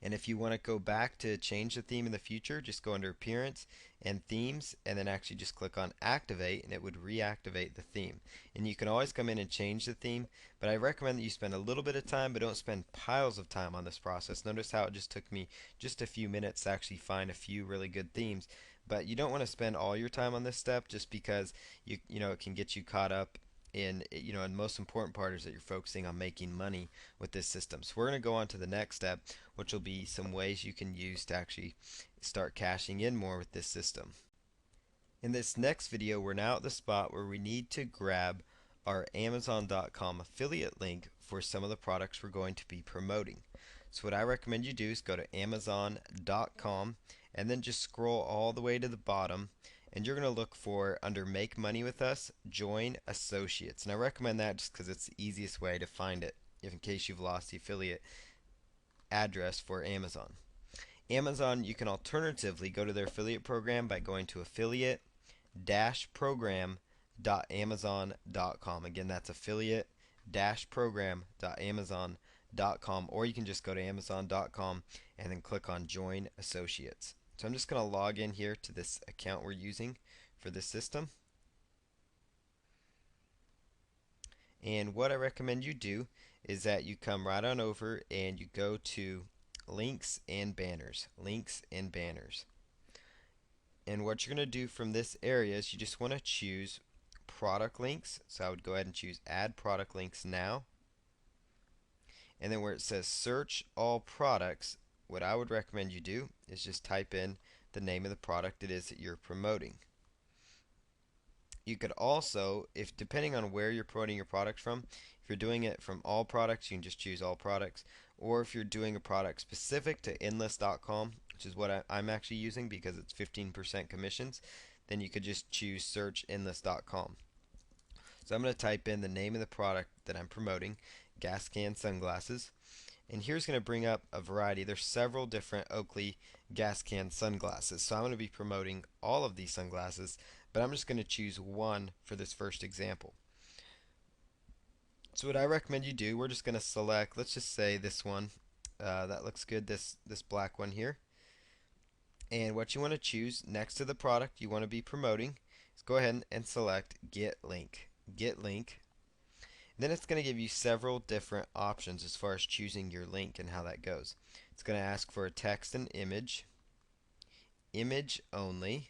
Speaker 1: And if you want to go back to change the theme in the future, just go under appearance and themes and then actually just click on activate, and it would reactivate the theme. And you can always come in and change the theme, but I recommend that you spend a little bit of time, but don't spend piles of time on this process. Notice how it just took me just a few minutes to actually find a few really good themes. But you don't want to spend all your time on this step just because it can get you caught up in, and the most important part is that you're focusing on making money with this system. So we're going to go on to the next step, which will be some ways you can use to actually start cashing in more with this system. In this next video, we're now at the spot where we need to grab our Amazon.com affiliate link for some of the products we're going to be promoting. So what I recommend you do is go to Amazon.com and then just scroll all the way to the bottom, and you're going to look for, under Make Money with Us, Join Associates. And I recommend that just because it's the easiest way to find it, if in case you've lost the affiliate address for Amazon. Amazon, you can alternatively go to their affiliate program by going to affiliate-program.amazon.com. Again, that's affiliate-program.amazon.com, or you can just go to amazon.com and then click on Join Associates. So I'm just going to log in here to this account we're using for this system. And what I recommend you do is that you come right on over and you go to links and banners. Links and banners. And what you're going to do from this area is you just want to choose product links. So I would go ahead and choose add product links now. And then where it says search all products, what I would recommend you do is just type in the name of the product it is that you're promoting. You could also, if depending on where you're promoting your product from, if you're doing it from all products, you can just choose all products. Or if you're doing a product specific to endless.com, which is what I'm actually using because it's 15% commissions, then you could just choose search endless.com. So I'm going to type in the name of the product that I'm promoting, gas can sunglasses. And here's going to bring up a variety. There's several different Oakley gas can sunglasses. So I'm going to be promoting all of these sunglasses, but I'm just going to choose one for this first example. So what I recommend you do, we're just going to select, let's just say this one. That looks good, this black one here. And what you want to choose next to the product you want to be promoting is go ahead and select Get Link. Get Link. Then it's going to give you several different options as far as choosing your link and how that goes. It's going to ask for a text and image, image only,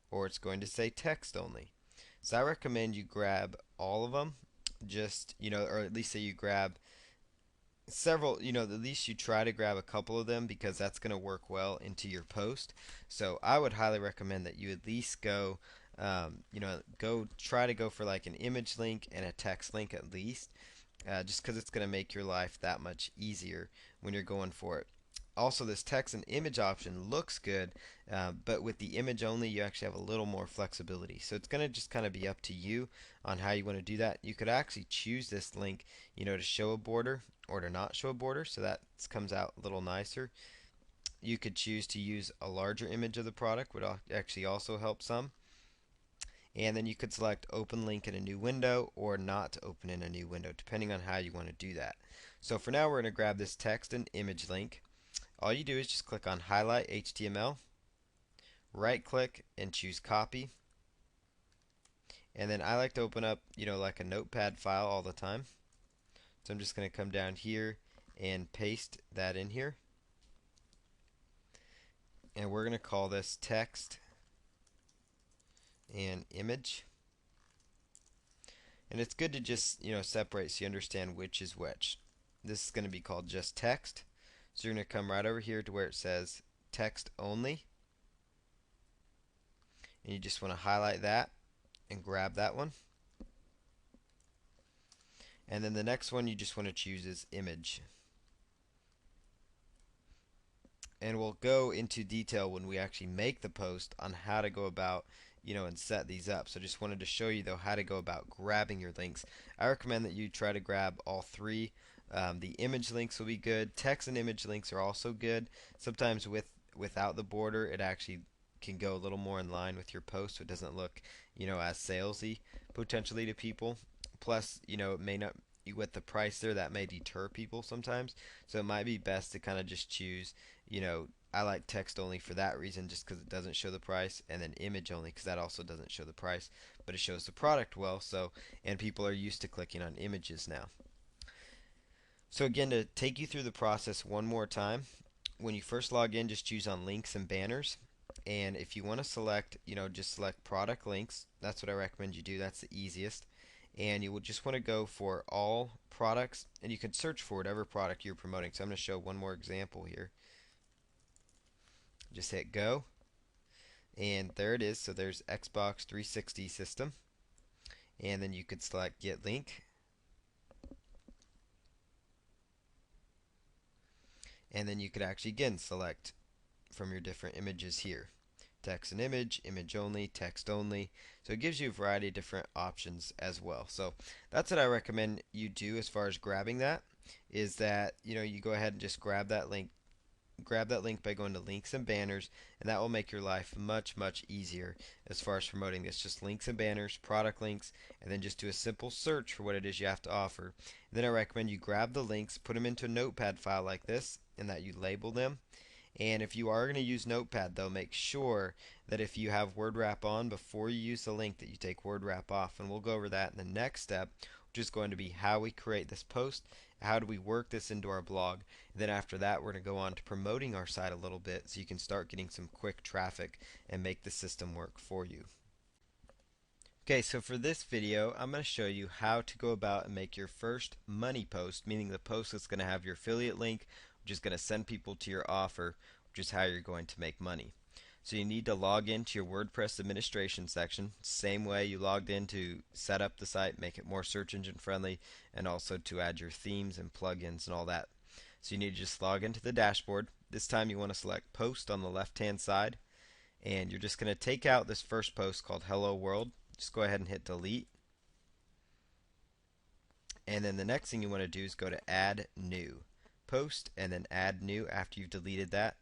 Speaker 1: or it's going to say text only. So I recommend you grab all of them, just, or at least say you grab several, at least you try to grab a couple of them because that's going to work well into your post. So I would highly recommend that you at least go, go try to go for like an image link and a text link at least, just because it's going to make your life that much easier when you're going for it. Also, this text and image option looks good, but with the image only, you actually have a little more flexibility. So it's going to just kind of be up to you on how you want to do that. You could actually choose this link, to show a border or to not show a border, so that comes out a little nicer. You could choose to use a larger image of the product, would actually also help some. And then you could select open link in a new window or not to open in a new window, depending on how you want to do that. So for now, we're going to grab this text and image link. All you do is just click on Highlight HTML, right click and choose Copy. And then I like to open up, like a notepad file all the time. So I'm just going to come down here and paste that in here. And we're going to call this text and image. And it's good to just, separate so you understand which is which. This is going to be called just text. So you're going to come right over here to where it says text only. And you just want to highlight that and grab that one. And then the next one you just want to choose is image. And we'll go into detail when we actually make the post on how to go about, and set these up. So just wanted to show you though how to go about grabbing your links. I recommend that you try to grab all three. The image links will be good. Text and image links are also good. Sometimes without the border, it actually can go a little more in line with your post, so it doesn't look, as salesy potentially to people. Plus, it may not, with the price there, that may deter people sometimes. So it might be best to kind of just choose, I like text only for that reason, just because it doesn't show the price, and then image only because that also doesn't show the price, but it shows the product well. So, and people are used to clicking on images now. So again, to take you through the process one more time, when you first log in, just choose on links and banners. And if you want to select, just select product links. That's what I recommend you do. That's the easiest. And you will just want to go for all products, and you can search for whatever product you're promoting. So I'm going to show one more example here. Just hit go, and there it is. So there's Xbox 360 system, and then you could select get link, and then you could actually again select from your different images here. Text and image, image only, text only. So it gives you a variety of different options as well. So that's what I recommend you do as far as grabbing that, is that you go ahead and just grab that link by going to links and banners, and that will make your life much easier as far as promoting this. Just links and banners, product links, and then just do a simple search for what it is you have to offer. And then I recommend you grab the links, put them into a notepad file like this, and that you label them. And if you are going to use Notepad, though, make sure that if you have word wrap on before you use the link, that you take word wrap off. And we'll go over that in the next step, which is going to be how we create this post, how do we work this into our blog. And then after that, we're going to go on to promoting our site a little bit so you can start getting some quick traffic and make the system work for you. Okay, so for this video, I'm going to show you how to go about and make your first money post, meaning the post that's going to have your affiliate link, which is going to send people to your offer, which is how you're going to make money. So you need to log into your WordPress administration section, same way you logged in to set up the site, make it more search engine friendly, and also to add your themes and plugins and all that. So you need to just log into the dashboard. This time you want to select post on the left hand side, and you're just going to take out this first post called Hello World. Just go ahead and hit delete. And then the next thing you want to do is go to add new. post and then add new after you've deleted that.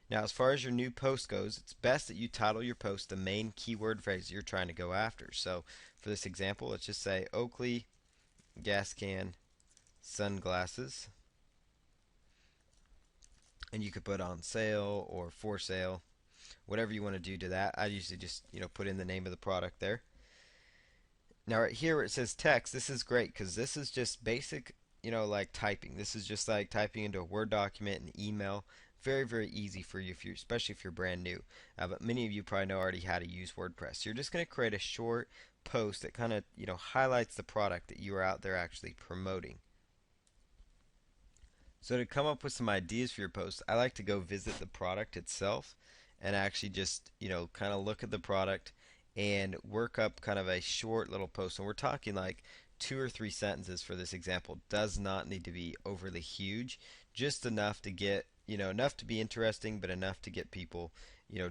Speaker 1: Now, as far as your new post goes, it's best that you title your post the main keyword phrase you're trying to go after. So, for this example, let's just say Oakley gas can sunglasses, and you could put on sale or for sale, whatever you want to do to that. I usually just put in the name of the product there. Now right here where it says text, this is great because this is just basic, like typing. This is just like typing into a Word document and email. Very, very easy for you, especially if you're brand new. But many of you probably know already how to use WordPress. So you're just going to create a short post that kind of, highlights the product that you are out there actually promoting. So to come up with some ideas for your post, I like to go visit the product itself and actually just, kind of look at the product and work up kind of a short little post. And we're talking like 2 or 3 sentences for this example. Does not need to be overly huge, just enough to get, enough to be interesting, but enough to get people,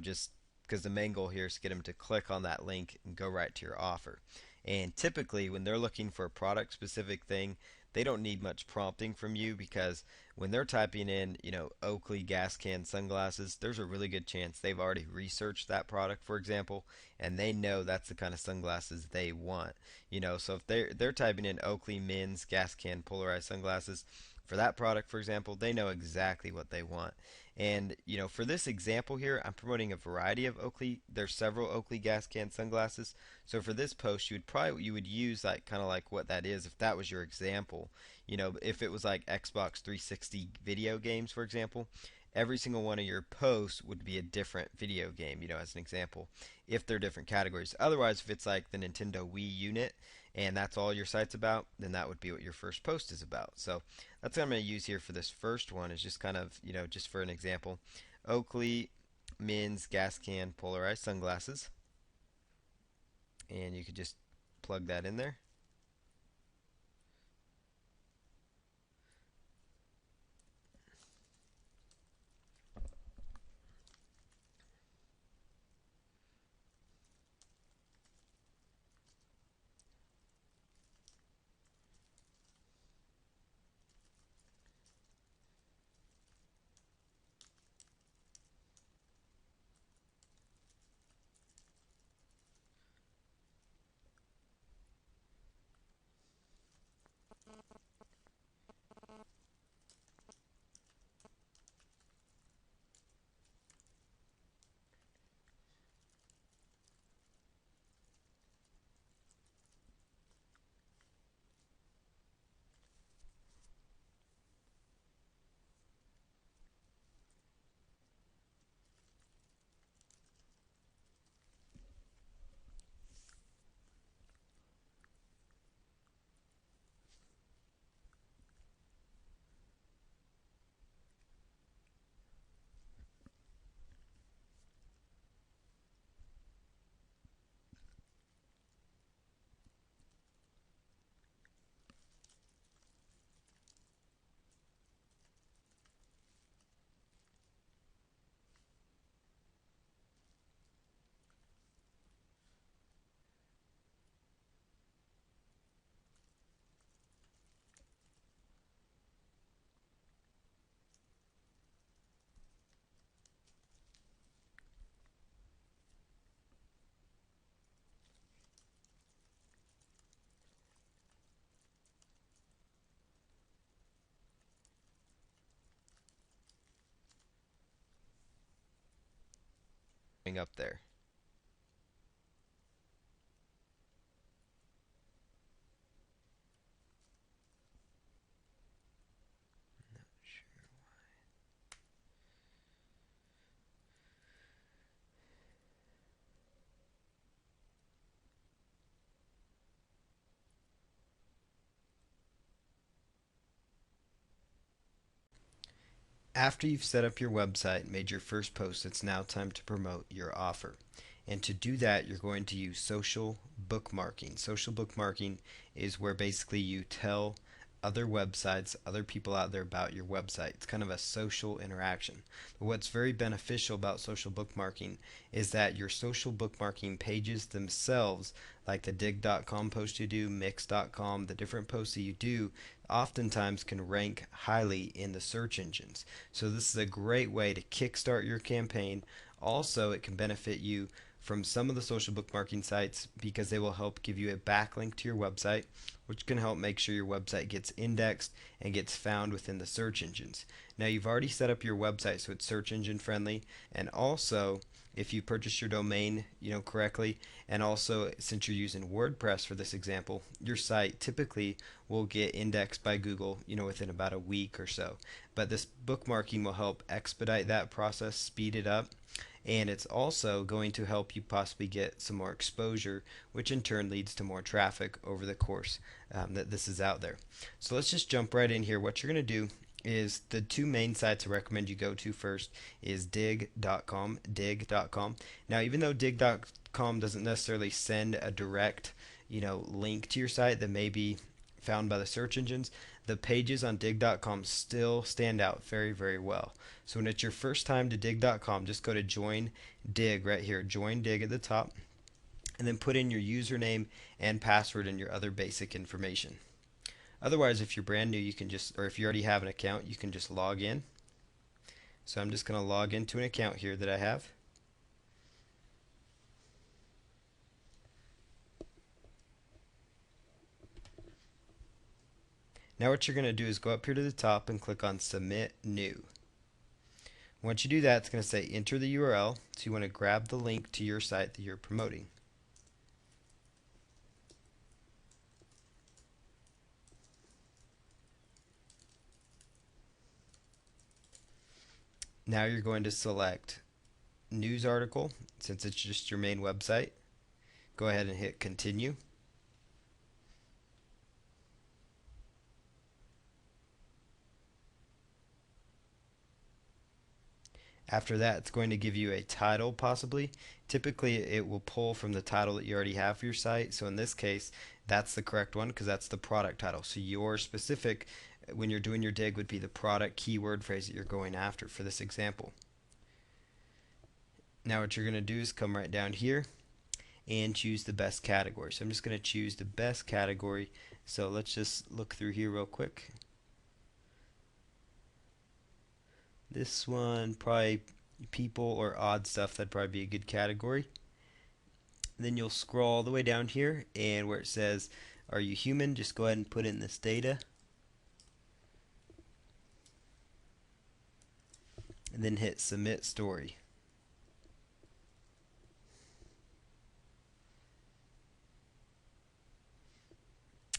Speaker 1: just because the main goal here is to get them to click on that link and go right to your offer. And typically, when they're looking for a product specific thing, they don't need much prompting from you because when they're typing in, Oakley gas can sunglasses, there's a really good chance they've already researched that product, for example, and they know that's the kind of sunglasses they want. So if they're typing in Oakley men's gas can polarized sunglasses, for that product, for example, they know exactly what they want. And, for this example here, I'm promoting a variety of Oakley. There's several Oakley gas can sunglasses. So for this post, you would use like kind of like what that is if that was your example. If it was like Xbox 360 video games, for example, every single one of your posts would be a different video game, as an example, if they're different categories. Otherwise, if it's like the Nintendo Wii unit and that's all your site's about, then that would be what your first post is about. So that's what I'm going to use here for this first one, is just kind of, just for an example. Oakley men's gas can polarized sunglasses. And you could just plug that in there. Up there. Not sure. After you've set up your website and made your first post, it's now time to promote your offer. And to do that, you're going to use social bookmarking. Social bookmarking is where basically you tell other websites, other people out there about your website. It's kind of a social interaction. But what's very beneficial about social bookmarking is that your social bookmarking pages themselves, like the dig.com post you do, mix.com, the different posts that you do, oftentimes can rank highly in the search engines. So this is a great way to kickstart your campaign. Also, it can benefit you from some of the social bookmarking sites because they will help give you a backlink to your website, which can help make sure your website gets indexed and gets found within the search engines. Now, you've already set up your website so it's search engine friendly, and also if you purchase your domain, correctly, and also since you're using WordPress for this example, your site typically will get indexed by Google, within about a week or so. But this bookmarking will help expedite that process, speed it up, and it's also going to help you possibly get some more exposure, which in turn leads to more traffic over the course that this is out there. So let's just jump right in here. What you're going to do is the two main sites I recommend you go to first is dig.com. Now, even though dig.com doesn't necessarily send a direct, link to your site that may be found by the search engines, the pages on dig.com still stand out very, very well. So when it's your first time to dig.com, just go to join dig right here, join dig at the top, and then put in your username and password and your other basic information. Otherwise, if you're brand new, you can just, or if you already have an account, you can just log in. So I'm just going to log into an account here that I have. Now what you're going to do is go up here to the top and click on Submit New. Once you do that, it's going to say enter the URL. So you want to grab the link to your site that you're promoting. Now you're going to select news article since it's just your main website. Go ahead and hit continue. After that, it's going to give you a title possibly. Typically, it will pull from the title that you already have for your site. So in this case, that's the correct one because that's the product title. So your specific, when you're doing your dig, would be the product keyword phrase that you're going after for this example. Now what you're going to do is come right down here and choose the best category. So I'm just going to choose the best category. So let's just look through here real quick. This one, probably people or odd stuff, that'd probably be a good category. Then you'll scroll all the way down here, and where it says, are you human? Just go ahead and put in this data. And then hit submit story.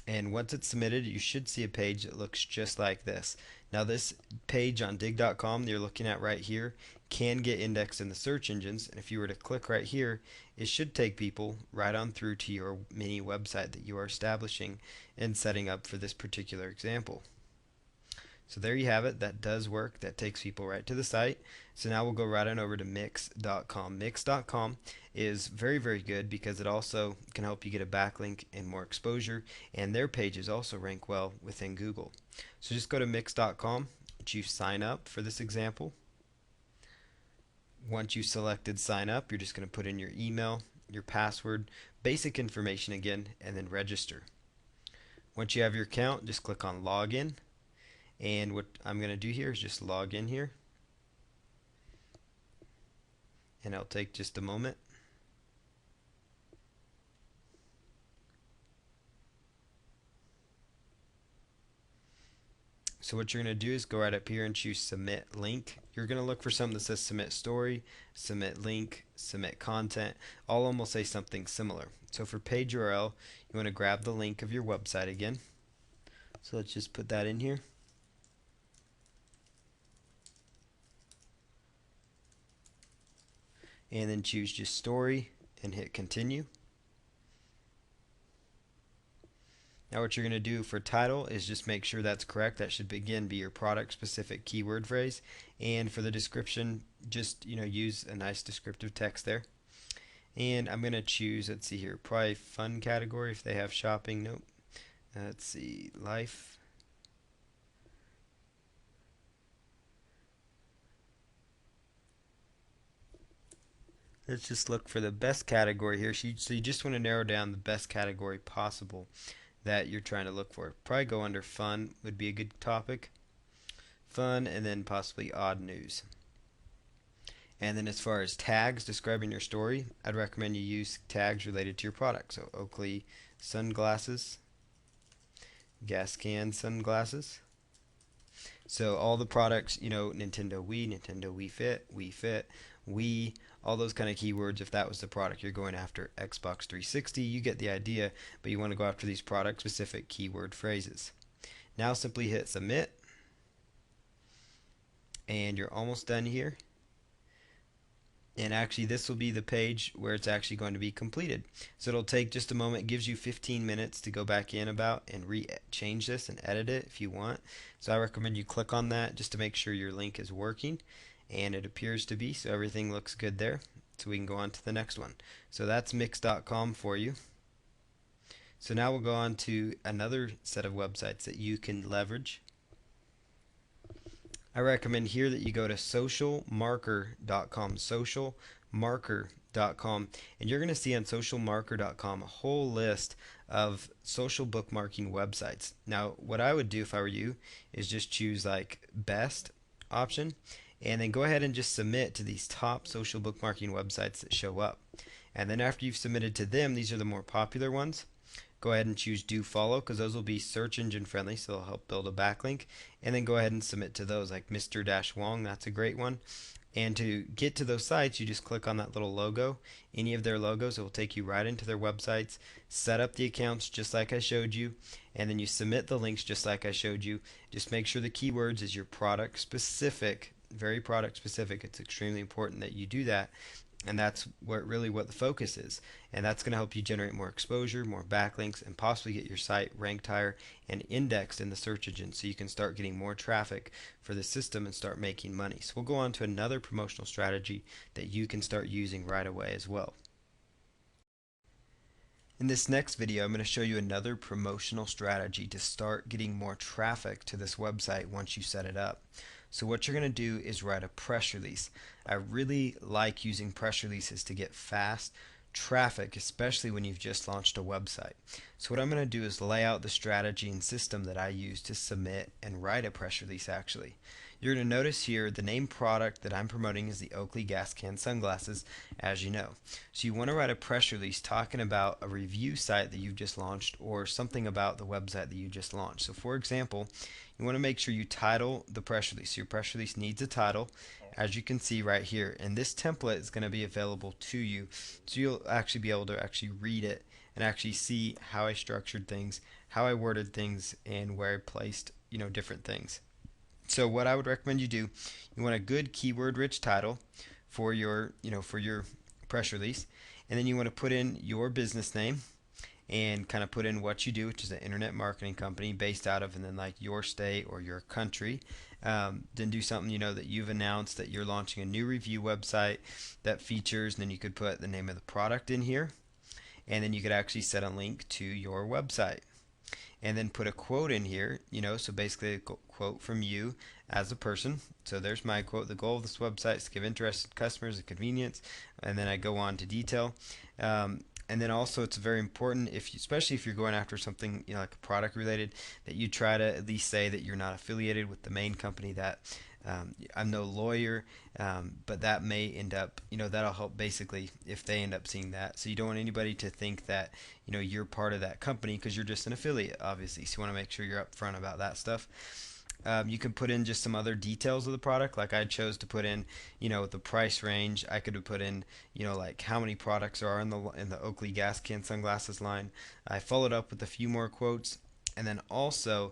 Speaker 1: And once it's submitted, you should see a page that looks just like this. Now this page on dig.com that you're looking at right here can get indexed in the search engines, and if you were to click right here, it should take people right on through to your mini website that you are establishing and setting up for this particular example. So there you have it. That does work. That takes people right to the site. So now we'll go right on over to mix.com. Mix.com is very, very good because it also can help you get a backlink and more exposure, and their pages also rank well within Google. So just go to mix.com, choose sign up for this example. Once you've selected sign up, you're just going to put in your email, your password, basic information again, and then register. Once you have your account, just click on login. And what I'm going to do here is just log in here, and it'll take just a moment. So what you're going to do is go right up here and choose submit link. You're going to look for something that says submit story, submit link, submit content. All of them will say something similar. So for page URL, you want to grab the link of your website again. So let's just put that in here. And then choose just story and hit continue. Now what you're going to do for title is just make sure that's correct. That should again be your product specific keyword phrase. And for the description, just use a nice descriptive text there. And I'm going to choose, let's see here, probably fun category if they have shopping. Nope. Let's see, life. Let's just look for the best category here. So you just want to narrow down the best category possible. that you're trying to look for. Probably go under fun would be a good topic. Fun, and then possibly odd news. And then as far as tags describing your story, I'd recommend you use tags related to your product. So Oakley sunglasses, gas can sunglasses. So all the products, Nintendo Wii Fit, Wii, all those kind of keywords. If that was the product you're going after, Xbox 360, you get the idea, but you want to go after these product specific keyword phrases. Now simply hit submit, and you're almost done here. And actually this will be the page where it's actually going to be completed. So it'll take just a moment. It gives you 15 minutes to go back in about and change this and edit it if you want. So I recommend you click on that just to make sure your link is working, and it appears to be, so everything looks good there. So we can go on to the next one. So that's mix.com for you. So now we'll go on to another set of websites that you can leverage. I recommend here that you go to socialmarker.com, socialmarker.com, and you're going to see on socialmarker.com a whole list of social bookmarking websites. Now, what I would do if I were you is just choose like best option, and then go ahead and just submit to these top social bookmarking websites that show up. And then after you've submitted to them, these are the more popular ones. Go ahead and choose do follow, because those will be search engine friendly, so they'll help build a backlink. And then go ahead and submit to those, like Mr. Wong, that's a great one. And to get to those sites, you just click on that little logo, any of their logos. It will take you right into their websites. Set up the accounts just like I showed you, and then you submit the links just like I showed you. Just make sure the keywords is your product specific, very product specific. It's extremely important that you do that, and that's what the focus is. And that's going to help you generate more exposure, more backlinks, and possibly get your site ranked higher and indexed in the search engine, so you can start getting more traffic for the system and start making money. So we'll go on to another promotional strategy that you can start using right away as well. In this next video, I'm going to show you another promotional strategy to start getting more traffic to this website once you set it up. So what you're going to do is write a press release. I really like using press releases to get fast traffic, especially when you've just launched a website. So what I'm going to do is lay out the strategy and system that I use to submit and write a press release actually. You're going to notice here the name product that I'm promoting is the Oakley gas can sunglasses, as you know. So you want to write a press release talking about a review site that you've just launched, or something about the website that you just launched. So for example, you want to make sure you title the press release. Your press release needs a title, as you can see right here, and this template is going to be available to you, so you'll actually be able to actually read it and actually see how I structured things, how I worded things, and where I placed different things. So what I would recommend you do, you want a good keyword rich title for your press release, and then you want to put in your business name and kind of put in what you do, which is an internet marketing company based out of, and then like your state or your country. Then do something that you've announced that you're launching a new review website that features, and then you could put the name of the product in here, and then you could actually set a link to your website. And then put a quote in here, so basically a quote from you as a person. So there's my quote: the goal of this website is to give interested customers a convenience, and then I go on to detail. And then also it's very important, especially if you're going after something like a product related, that you try to at least say that you're not affiliated with the main company, that I'm no lawyer, but that may end up, that'll help basically if they end up seeing that. So you don't want anybody to think that you're part of that company, because you're just an affiliate, obviously. So you want to make sure you're upfront about that stuff. You can put in just some other details of the product, like I chose to put in, the price range. I could have put in, like how many products are in the Oakley gas can sunglasses line. I followed up with a few more quotes, and then also,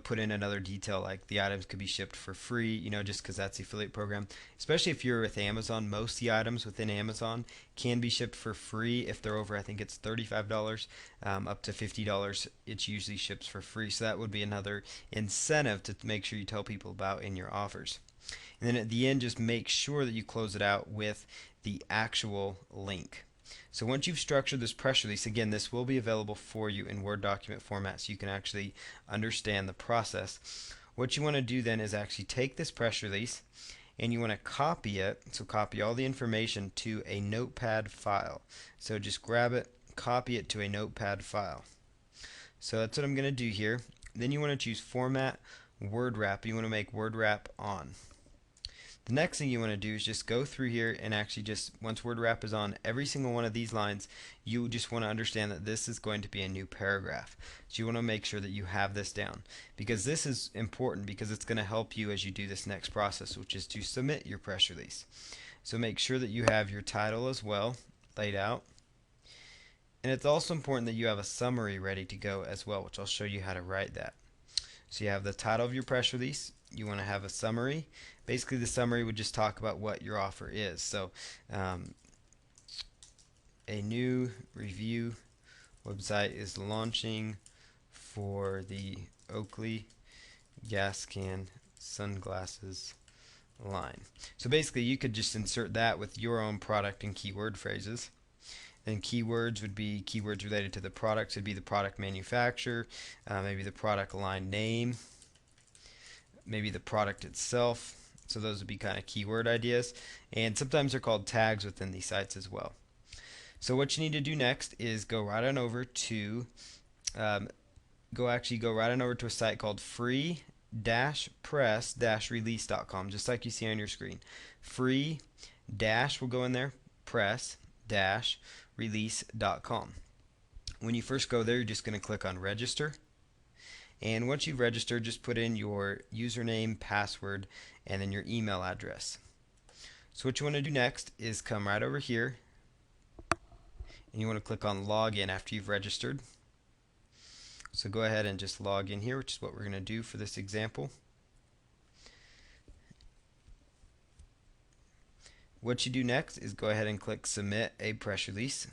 Speaker 1: put in another detail like the items could be shipped for free, just because that's the affiliate program. Especially if you're with Amazon, most of the items within Amazon can be shipped for free if they're over, I think it's $35, up to $50. It usually ships for free, so that would be another incentive to make sure you tell people about in your offers. And then at the end, just make sure that you close it out with the actual link. So once you've structured this press release, again, this will be available for you in Word document format, so you can actually understand the process. What you want to do then is actually take this press release and you want to copy it. So copy all the information to a notepad file. So just grab it, copy it to a notepad file. So that's what I'm going to do here. Then you want to choose Format, Word Wrap. You want to make Word Wrap on. The next thing you want to do is just go through here and actually just, once word wrap is on every single one of these lines, you just want to understand that this is going to be a new paragraph. So you want to make sure that you have this down, because this is important, because it's going to help you as you do this next process, which is to submit your press release. So make sure that you have your title as well laid out. And it's also important that you have a summary ready to go as well, which I'll show you how to write that. So you have the title of your press release. You want to have a summary. Basically, the summary would just talk about what your offer is. So a new review website is launching for the Oakley gas can sunglasses line. So basically, you could just insert that with your own product and keyword phrases. Then keywords would be keywords related to the product. So it'd be the product manufacturer, maybe the product line name, maybe the product itself. So those would be kind of keyword ideas. And sometimes they're called tags within these sites as well. So what you need to do next is go right on over to go right on over to a site called free-press-release.com, just like you see on your screen. Free dash will go in there, press-release.com. When you first go there, you're just going to click on register. And once you've registered, just put in your username, password, and then your email address. So what you want to do next is come right over here, and you want to click on login after you've registered. So go ahead and just log in here, which is what we're going to do for this example. What you do next is go ahead and click submit a press release.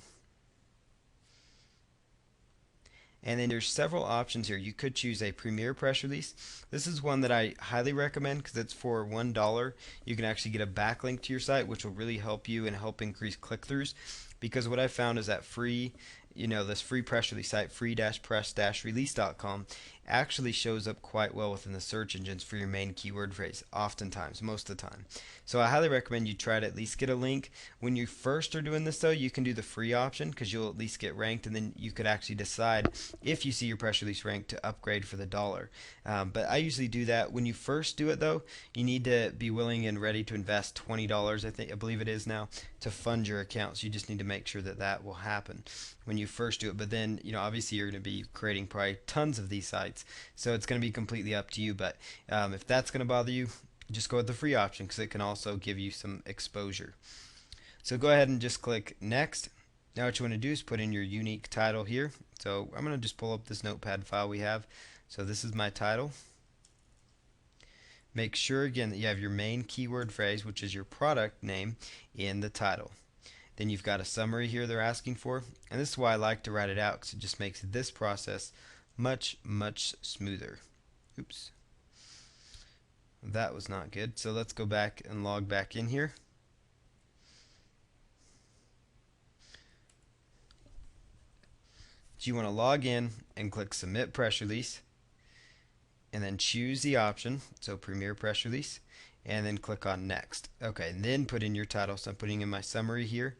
Speaker 1: And then there's several options here. You could choose a Premier press release. This is one that I highly recommend because it's for $1. You can actually get a backlink to your site, which will really help you and help increase click-throughs. Because what I found is that this free press release site, free-press-release.com, actually shows up quite well within the search engines for your main keyword phrase, oftentimes, most of the time. So I highly recommend you try to at least get a link. When you first are doing this though, you can do the free option because you'll at least get ranked, and then you could actually decide if you see your press release ranked to upgrade for the $1. But I usually do that. When you first do it though, you need to be willing and ready to invest $20, I believe it is now, to fund your account. So you just need to make sure that that will happen when you first do it. But then, obviously you're going to be creating probably tons of these sites, so it's going to be completely up to you. But if that's going to bother you, just go with the free option because it can also give you some exposure. So go ahead and just click next. Now what you want to do is put in your unique title here. So I'm going to just pull up this notepad file we have. So this is my title. Make sure again that you have your main keyword phrase, which is your product name, in the title. Then you've got a summary here they're asking for, and this is why I like to write it out, because it just makes this process much smoother. Oops, that was not good. So let's go back and log back in here. So you want to log in and click submit press release, and then choose the option, so Premier press release, and then click on next. Okay, and then put in your title. So I'm putting in my summary here,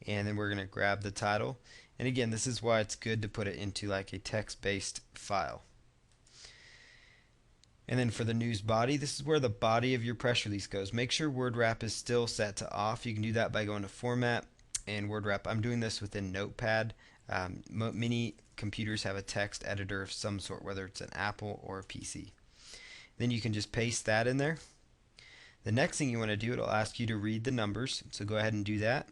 Speaker 1: and then we're going to grab the title. And again, this is why it's good to put it into like a text-based file. And then for the news body, this is where the body of your press release goes. Make sure word wrap is still set to off. You can do that by going to format and word wrap. I'm doing this within Notepad. Many computers have a text editor of some sort, whether it's an Apple or a PC. Then you can just paste that in there. The next thing you want to do, it'll ask you to read the numbers, so go ahead and do that.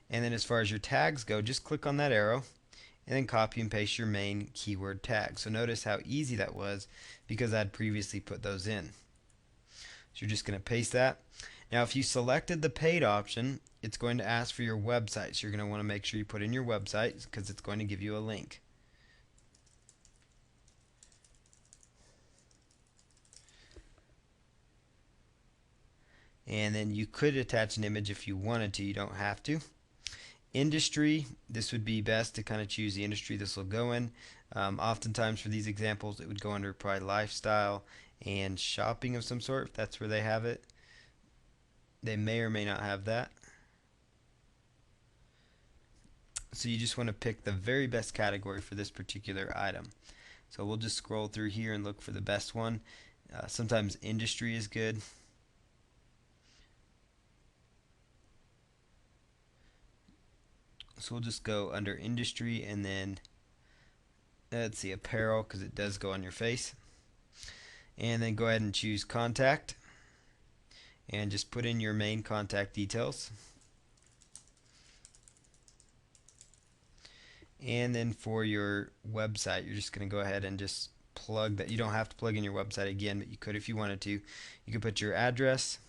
Speaker 1: And then as far as your tags go, just click on that arrow and then copy and paste your main keyword tag. So notice how easy that was because I'd previously put those in. So you're just going to paste that. Now if you selected the paid option, it's going to ask for your website. So you're going to want to make sure you put in your website because it's going to give you a link. And then you could attach an image if you wanted to. You don't have to. Industry, this would be best to kind of choose the industry this will go in. Oftentimes for these examples, it would go under probably lifestyle and shopping of some sort, if that's where they have it. They may or may not have that. So you just want to pick the very best category for this particular item. So we'll just scroll through here and look for the best one. Sometimes industry is good. So we'll just go under industry and then let's see, apparel, because it does go on your face. And then go ahead and choose contact and just put in your main contact details. And then for your website, you're just going to go ahead and just plug that. You don't have to plug in your website again, but you could if you wanted to. You could put your address,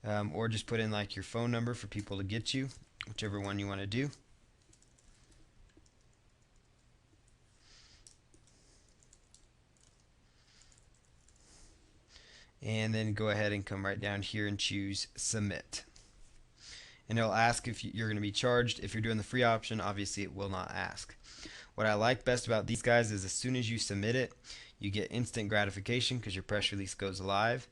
Speaker 1: or just put in like your phone number for people to get you, whichever one you want to do. And then go ahead and come right down here and choose submit. And it'll ask if you're going to be charged. If you're doing the free option, obviously it will not ask. What I like best about these guys is as soon as you submit it, you get instant gratification because your press release goes live.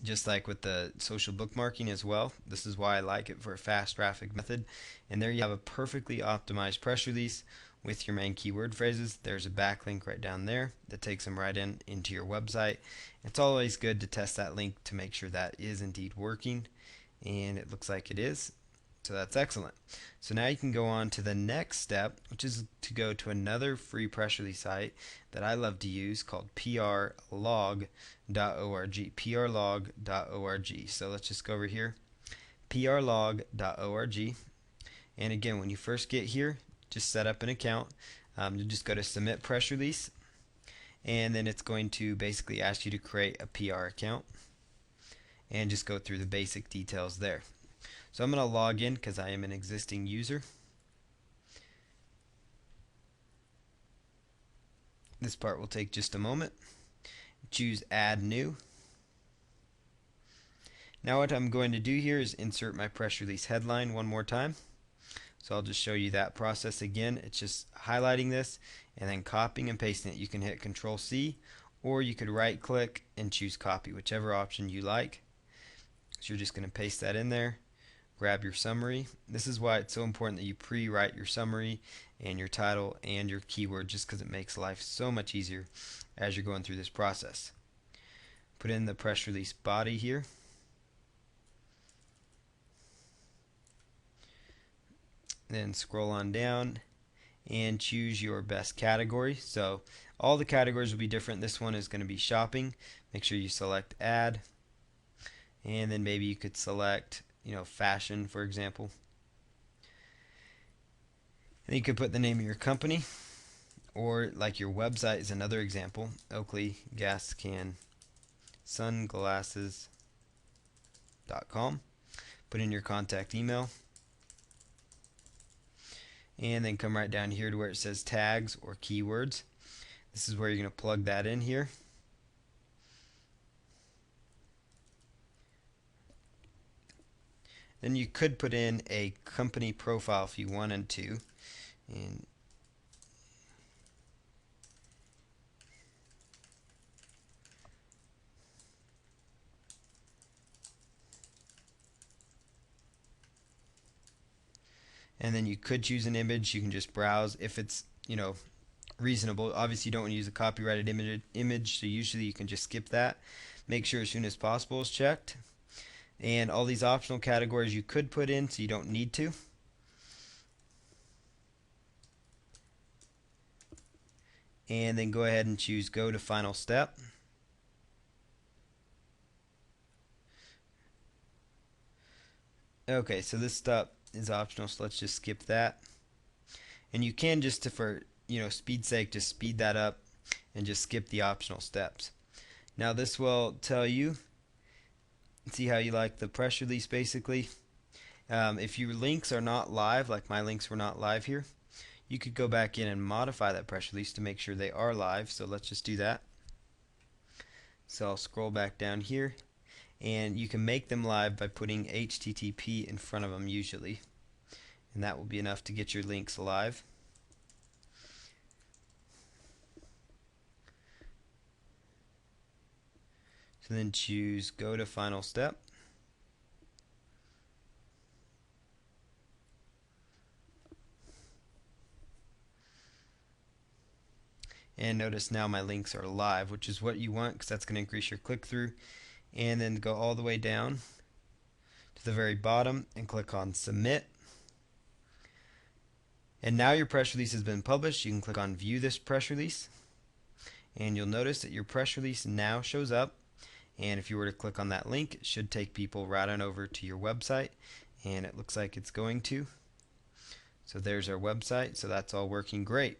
Speaker 1: Just like with the social bookmarking as well. This is why I like it for a fast traffic method. And there you have a perfectly optimized press release with your main keyword phrases. There's a backlink right down there that takes them right into your website. It's always good to test that link to make sure that is indeed working, and it looks like it is. So that's excellent. So now you can go on to the next step, which is to go to another free press release site that I love to use called prlog.org. prlog.org. So let's just go over here, prlog.org. And again, when you first get here, just set up an account. You just go to submit press release, and then it's going to basically ask you to create a PR account and just go through the basic details there. So I'm going to log in because I am an existing user. This part will take just a moment. Choose add new. Now what I'm going to do here is insert my press release headline one more time. So I'll just show you that process again. It's just highlighting this and then copying and pasting it. You can hit Control C, or you could right click and choose copy, whichever option you like. So you're just going to paste that in there. Grab your summary. This is why it's so important that you pre-write your summary and your title and your keyword, just because it makes life so much easier as you're going through this process. Put in the press release body here. Then scroll on down and choose your best category. So all the categories will be different. This one is going to be shopping. Make sure you select add, and then maybe you could select fashion, for example. And you could put the name of your company, or like your website is another example. Oakley Gas Can Sunglasses.com. Put in your contact email, and then come right down here to where it says tags or keywords. This is where you're going to plug that in here. Then you could put in a company profile if you wanted to. And then you could choose an image. You can just browse if it's reasonable. Obviously you don't want to use a copyrighted image, so usually you can just skip that. Make sure as soon as possible is checked. And all these optional categories you could put in, so you don't need to. And then go ahead and choose go to final step. Okay, so this step is optional, so let's just skip that. And you can just, for speed's sake, just speed that up and just skip the optional steps. Now this will tell you, see how you like the press release basically. If your links are not live, like my links were not live here, you could go back in and modify that press release to make sure they are live. So let's just do that. So I'll scroll back down here, and you can make them live by putting HTTP in front of them usually, and that will be enough to get your links live. So then choose go to final step. And notice now my links are live, which is what you want because that's going to increase your click-through. And then go all the way down to the very bottom and click on Submit. And now your press release has been published. You can click on View this press release, and you'll notice that your press release now shows up. And if you were to click on that link, it should take people right on over to your website, and it looks like it's going to. So there's our website. So that's all working great.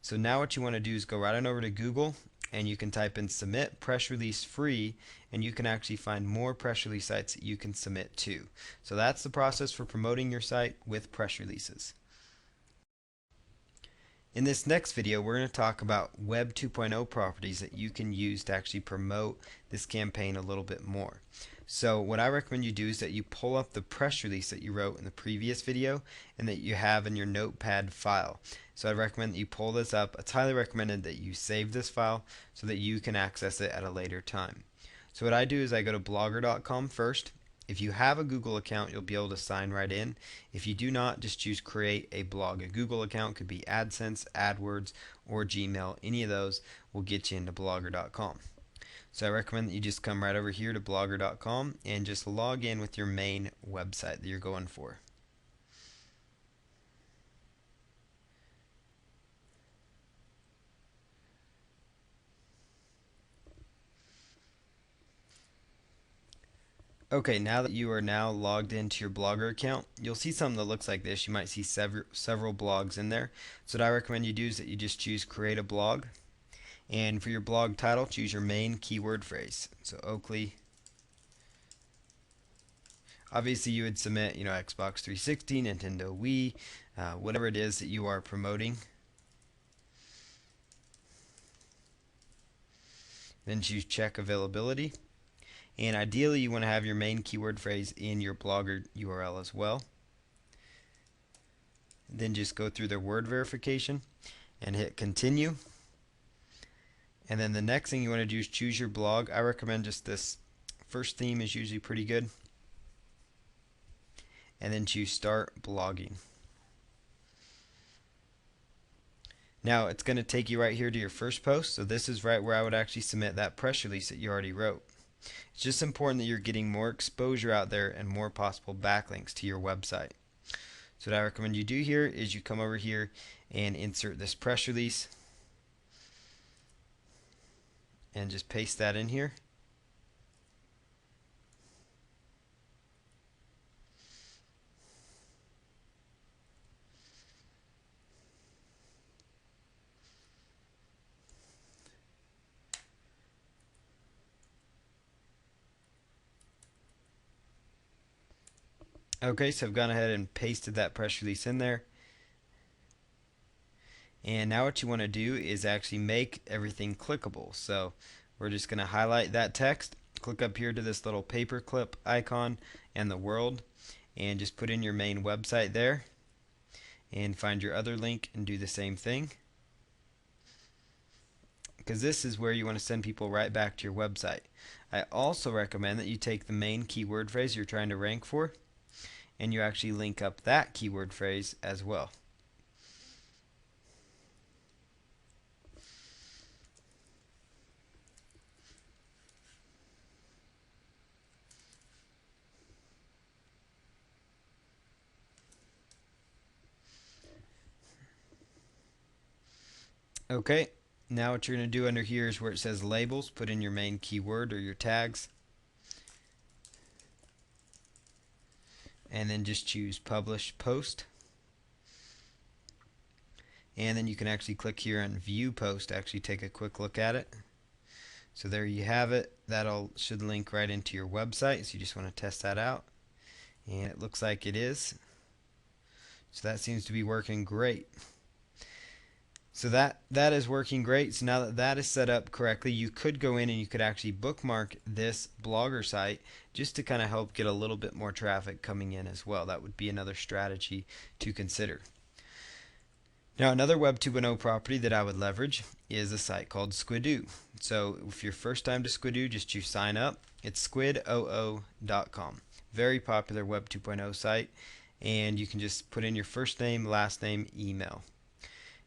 Speaker 1: So now what you want to do is go right on over to Google, and you can type in submit press release free, and you can actually find more press release sites that you can submit to. So that's the process for promoting your site with press releases. In this next video, we're going to talk about Web 2.0 properties that you can use to actually promote this campaign a little bit more. So what I recommend you do is that you pull up the press release that you wrote in the previous video and that you have in your notepad file. So I recommend that you pull this up. It's highly recommended that you save this file so that you can access it at a later time. So what I do is I go to blogger.com first. If you have a Google account, you'll be able to sign right in. If you do not, just choose create a blog. A Google account could be AdSense, AdWords, or Gmail. Any of those will get you into blogger.com. So I recommend that you just come right over here to blogger.com and just log in with your main website that you're going for. Okay, now that you are now logged into your Blogger account, you'll see something that looks like this. You might see several blogs in there. So what I recommend you do is that you just choose create a blog, and for your blog title, choose your main keyword phrase. So Oakley. Obviously you would submit, Xbox 360, Nintendo Wii, whatever it is that you are promoting. Then choose check availability. And ideally you want to have your main keyword phrase in your Blogger URL as well. Then just go through the word verification and hit continue. And then the next thing you want to do is choose your blog. I recommend just this first theme is usually pretty good. And then choose start blogging. Now it's going to take you right here to your first post. So this is right where I would actually submit that press release that you already wrote. It's just important that you're getting more exposure out there and more possible backlinks to your website. So what I recommend you do here is you come over here and insert this press release and just paste that in here. Okay, so I've gone ahead and pasted that press release in there. And now what you want to do is actually make everything clickable. So we're just going to highlight that text, click up here to this little paperclip icon and the world, and just put in your main website there, and find your other link and do the same thing. Because this is where you want to send people right back to your website. I also recommend that you take the main keyword phrase you're trying to rank for, and you actually link up that keyword phrase as well. Okay, now what you're going to do under here is where it says labels, put in your main keyword or your tags, and then just choose publish post. And then you can actually click here on view post to actually take a quick look at it. So there you have it. That all should link right into your website, so you just want to test that out, and it looks like it is. So that seems to be working great. So that is working great. So now that that is set up correctly, you could go in and you could actually bookmark this Blogger site just to kind of help get a little bit more traffic coming in as well. That would be another strategy to consider. Now another Web 2.0 property that I would leverage is a site called Squidoo. So if you're first time to Squidoo, just choose sign up. It's squidoo.com. Very popular Web 2.0 site, and you can just put in your first name, last name, email.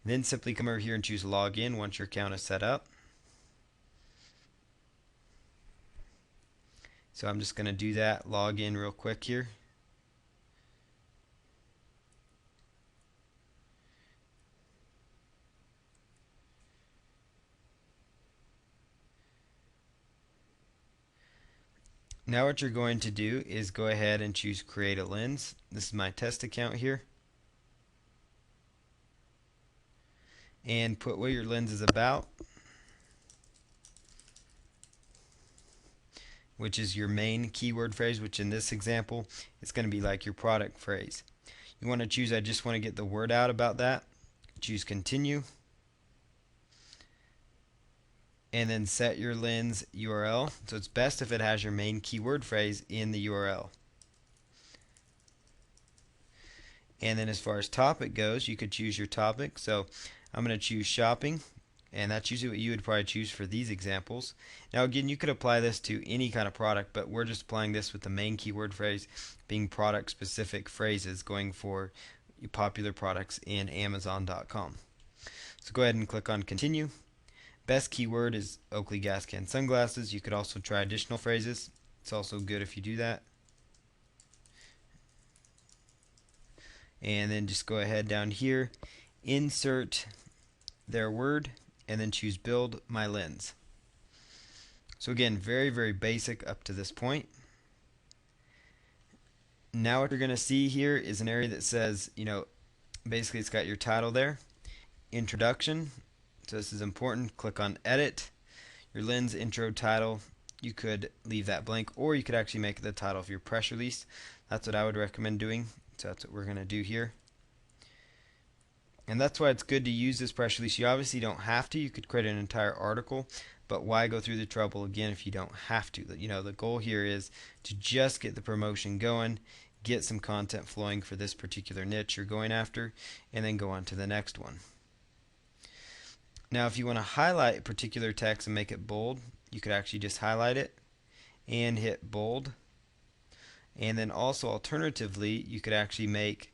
Speaker 1: And then simply come over here and choose login once your account is set up. So I'm just going to do that, log in real quick here. Now what you're going to do is go ahead and choose create a lens. This is my test account here. And put what your lens is about, which is your main keyword phrase, which in this example, it's going to be like your product phrase. You want to choose, I just want to get the word out about that. Choose continue. And then set your lens URL. So it's best if it has your main keyword phrase in the URL. And then as far as topic goes, you could choose your topic. So I'm going to choose shopping, and that's usually what you would probably choose for these examples. Now again, you could apply this to any kind of product, but we're just applying this with the main keyword phrase being product specific phrases going for popular products in Amazon.com. So go ahead and click on continue. Best keyword is Oakley gas can sunglasses. You could also try additional phrases. It's also good if you do that. And then just go ahead down here, insert their word, and then choose build my lens. So again, very, very basic up to this point. Now what you're going to see here is an area that says, basically it's got your title there, introduction. So this is important. Click on edit. Your lens intro title, you could leave that blank, or you could actually make it the title of your press release. That's what I would recommend doing. So that's what we're going to do here. And that's why it's good to use this press release. You obviously don't have to. You could create an entire article, but why go through the trouble again if you don't have to? The goal here is to just get the promotion going, get some content flowing for this particular niche you're going after, and then go on to the next one. Now if you want to highlight particular text and make it bold, you could actually just highlight it and hit bold. And then also alternatively, you could actually make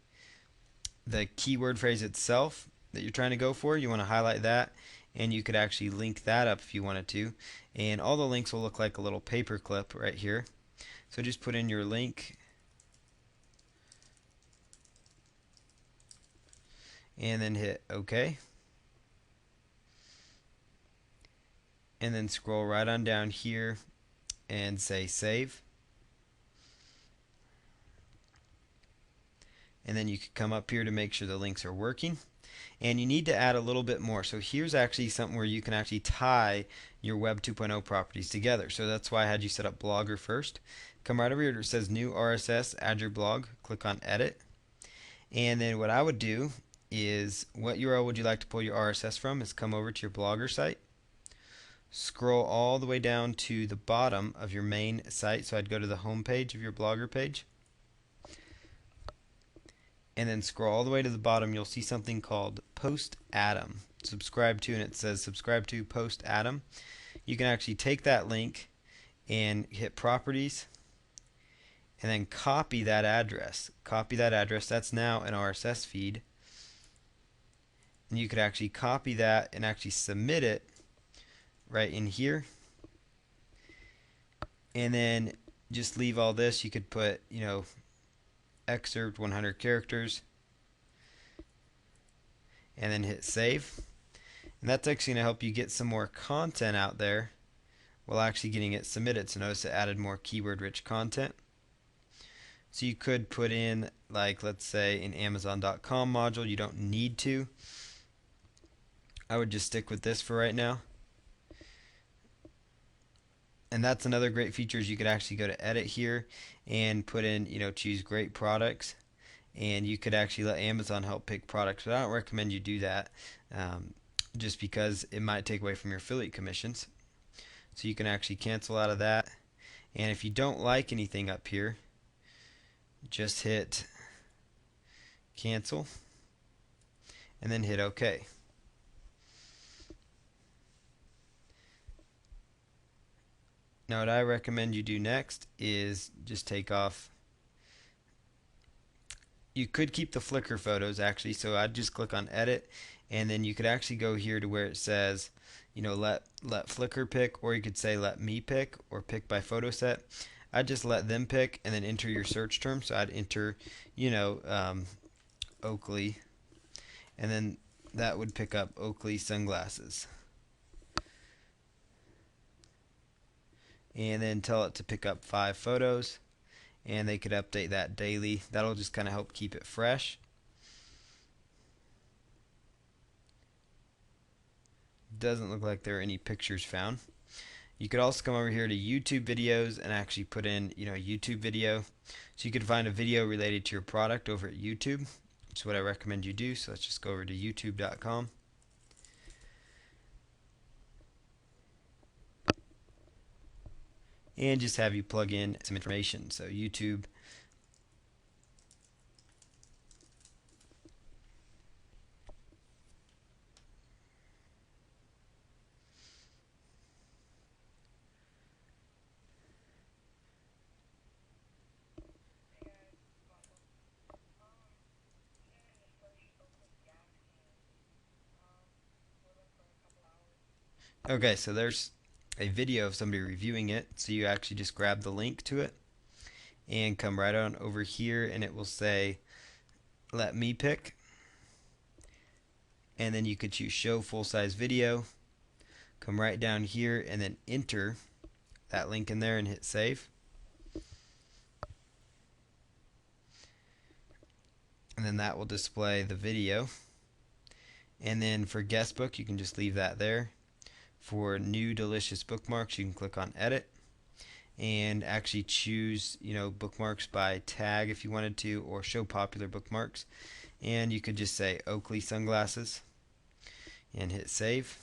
Speaker 1: the keyword phrase itself that you're trying to go for, you want to highlight that, and you could actually link that up if you wanted to. And all the links will look like a little paper clip right here. So just put in your link and then hit OK. And then scroll right on down here and say save. And then you can come up here to make sure the links are working. And you need to add a little bit more. So here's actually something where you can actually tie your Web 2.0 properties together. So that's why I had you set up Blogger first. Come right over here where it says new RSS, add your blog, click on edit. And then what I would do is, what URL would you like to pull your RSS from, is come over to your Blogger site. Scroll all the way down to the bottom of your main site. So I'd go to the home page of your Blogger page. And then scroll all the way to the bottom, you'll see something called Post Atom. Subscribe to, and it says subscribe to Post Atom. You can actually take that link and hit properties and then copy that address. Copy that address. That's now an RSS feed. And you could actually copy that and actually submit it right in here. And then just leave all this. You could put, excerpt 100 characters and then hit save. And that's actually going to help you get some more content out there while actually getting it submitted. So notice it added more keyword rich content. So you could put in, like, let's say an Amazon.com module. You don't need to. I would just stick with this for right now. And that's another great feature, is you could actually go to edit here and put in, choose great products, and you could actually let Amazon help pick products. But I don't recommend you do that, just because it might take away from your affiliate commissions. So you can actually cancel out of that. And if you don't like anything up here, just hit cancel and then hit OK. Now what I recommend you do next is just take off You could keep the Flickr photos actually, so I'd just click on edit, and then you could actually go here to where it says, let Flickr pick, or you could say let me pick, or pick by photo set. I'd just let them pick and then enter your search term. So I'd enter, you know, Oakley, and then that would pick up Oakley sunglasses. And then tell it to pick up 5 photos, and they could update that daily. That'll just kind of help keep it fresh. Doesn't look like there are any pictures found. You could also come over here to YouTube videos and actually put in, YouTube video. So you could find a video related to your product over at YouTube, which is what I recommend you do. So let's just go over to youtube.com. And just have you plug in some information. So YouTube. Okay, so there's a video of somebody reviewing it. So you actually just grab the link to it and come right on over here, and it will say let me pick, and then you could choose show full size video. Come right down here and then enter that link in there and hit save. And then that will display the video. And then for guestbook, you can just leave that there. For new delicious bookmarks, you can click on edit and actually choose, bookmarks by tag if you wanted to, or show popular bookmarks. And you could just say Oakley sunglasses and hit save.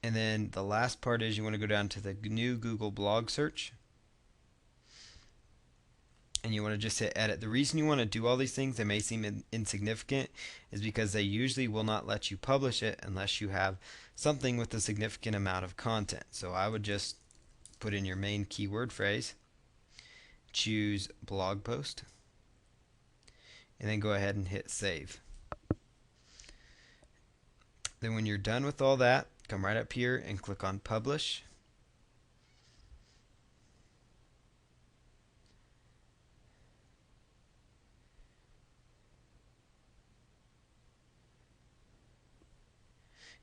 Speaker 1: And then the last part is you want to go down to the new Google blog search, and you want to just hit edit. The reason you want to do all these things, they may seem insignificant, is because they usually will not let you publish it unless you have something with a significant amount of content. So I would just put in your main keyword phrase, choose blog post, and then go ahead and hit save. Then when you're done with all that, come right up here and click on publish.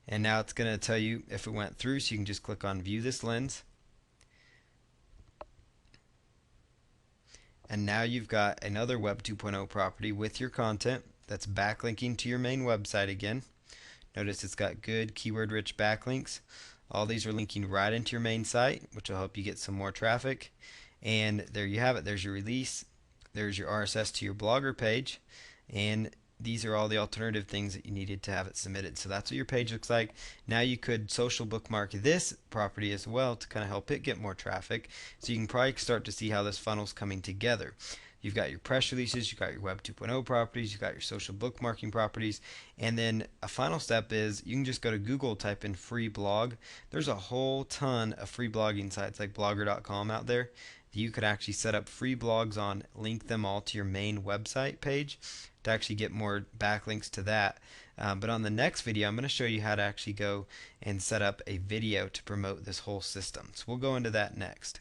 Speaker 1: And now it's going to tell you if it went through, so you can just click on view this lens. And now you've got another Web 2.0 property with your content that's backlinking to your main website again. Notice it's got good keyword rich backlinks. All these are linking right into your main site, which will help you get some more traffic. And there you have it. There's your release. There's your RSS to your Blogger page. And these are all the alternative things that you needed to have it submitted. So that's what your page looks like. Now you could social bookmark this property as well to kind of help it get more traffic. So you can probably start to see how this funnel's coming together. You've got your press releases, you've got your Web 2.0 properties, you've got your social bookmarking properties, and then a final step is you can just go to Google, type in free blog. There's a whole ton of free blogging sites like blogger.com out there that you could actually set up free blogs on, link them all to your main website page to actually get more backlinks to that. But on the next video, I'm going to show you how to actually go and set up a video to promote this whole system. So we'll go into that next.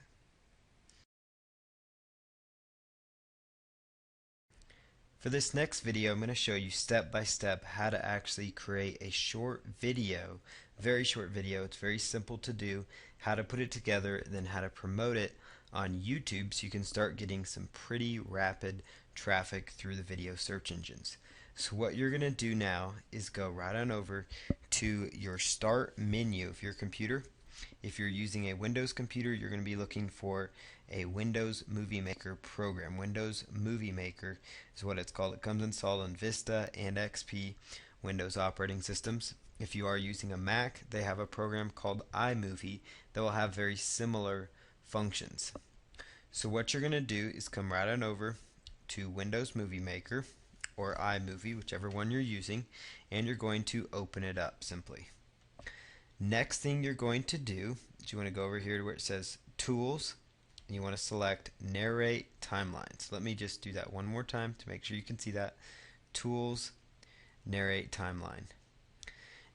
Speaker 1: For this next video, I'm going to show you step by step how to actually create a short video, very short video. It's very simple to do, how to put it together, and then how to promote it on YouTube so you can start getting some pretty rapid traffic through the video search engines. So what you're going to do now is go right on over to your start menu of your computer. If you're using a Windows computer, you're going to be looking for a Windows Movie Maker program. Windows Movie Maker is what it's called. It comes installed on Vista and XP Windows operating systems. If you are using a Mac, they have a program called iMovie that will have very similar functions. So what you're going to do is come right on over to Windows Movie Maker or iMovie, whichever one you're using, and you're going to open it up simply. Next thing you're going to do is you want to go over here to where it says Tools, and you want to select narrate timeline. So let me just do that one more time to make sure you can see that. Tools, narrate timeline.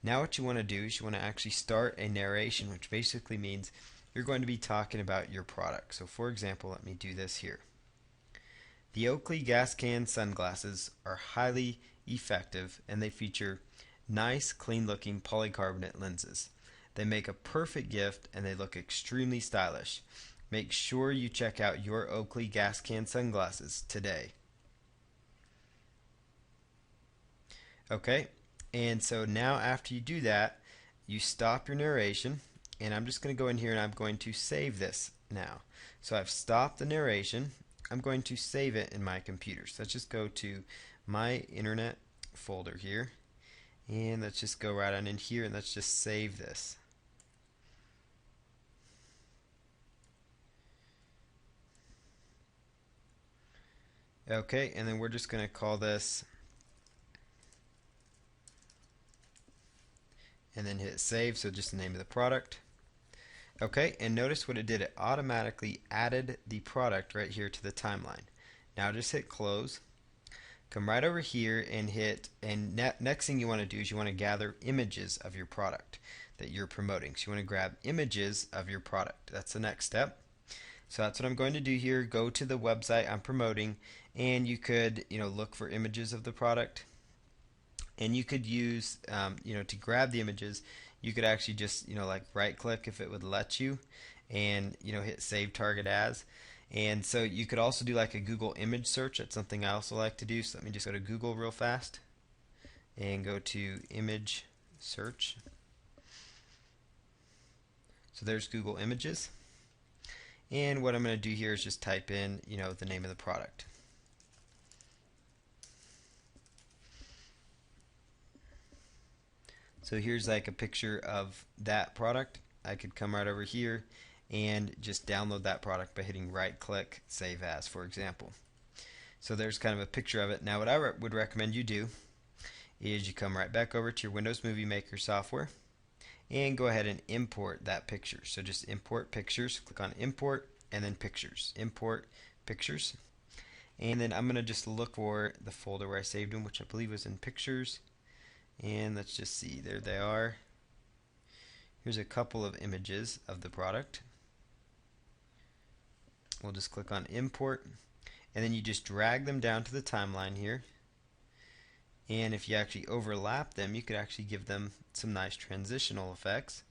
Speaker 1: Now what you want to do is you want to actually start a narration, which basically means you're going to be talking about your product. So for example, let me do this here. The Oakley gas can sunglasses are highly effective and they feature nice, clean looking polycarbonate lenses. They make a perfect gift and they look extremely stylish. Make sure you check out your Oakley gas can sunglasses today. Okay, and so now after you do that, you stop your narration, and I'm just going to go in here and I'm going to save this now. So I've stopped the narration. I'm going to save it in my computer. So let's just go to my internet folder here, and let's just go right on in here and let's just save this. Okay, and then we're just going to call this, and then hit save, so just the name of the product. Okay, and notice what it did. It automatically added the product right here to the timeline. Now just hit close. Come right over here and hit, and next thing you want to do is you want to gather images of your product that you're promoting. So you want to grab images of your product. That's the next step. So that's what I'm going to do here. Go to the website I'm promoting, and you could, look for images of the product. And you could use, to grab the images, you could actually just, like right click if it would let you, and, hit save target as. And so you could also do like a Google image search. That's something I also like to do. So let me just go to Google real fast and go to image search. So there's Google Images. And what I'm going to do here is just type in, the name of the product. So here's like a picture of that product. I could come right over here and just download that product by hitting right click, save as, for example. So there's kind of a picture of it. Now what I would recommend you do is you come right back over to your Windows Movie Maker software and go ahead and import that picture. So just import pictures, click on import and then pictures, import pictures. And then I'm going to just look for the folder where I saved them, which I believe was in pictures. And let's just see, there they are. Here's a couple of images of the product. We'll just click on import, and then you just drag them down to the timeline here. And if you actually overlap them, you could actually give them some nice transitional effects.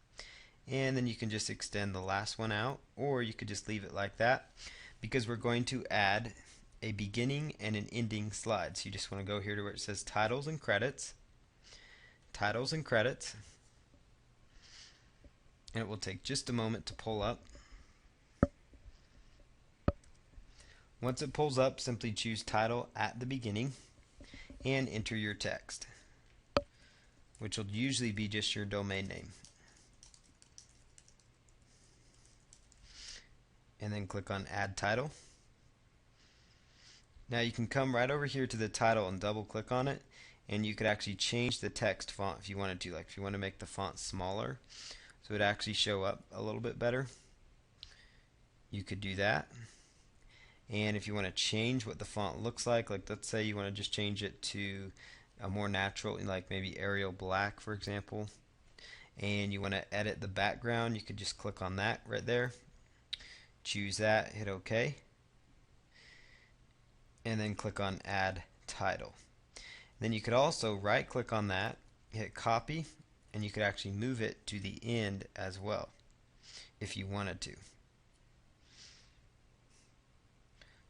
Speaker 1: And then you can just extend the last one out, or you could just leave it like that, because we're going to add a beginning and an ending slide. So you just want to go here to where it says titles and credits. Titles and credits. And it will take just a moment to pull up. Once it pulls up, simply choose title at the beginning and enter your text, which will usually be just your domain name. And then click on add title. Now you can come right over here to the title and double click on it, and you could actually change the text font if you wanted to. Like if you want to make the font smaller so it actually show up a little bit better, you could do that. And if you want to change what the font looks like let's say you want to just change it to a more natural, like maybe Arial black, for example, and you want to edit the background, you could just click on that right there, choose that, hit OK, and then click on add title. Then you could also right click on that, hit copy, and you could actually move it to the end as well if you wanted to.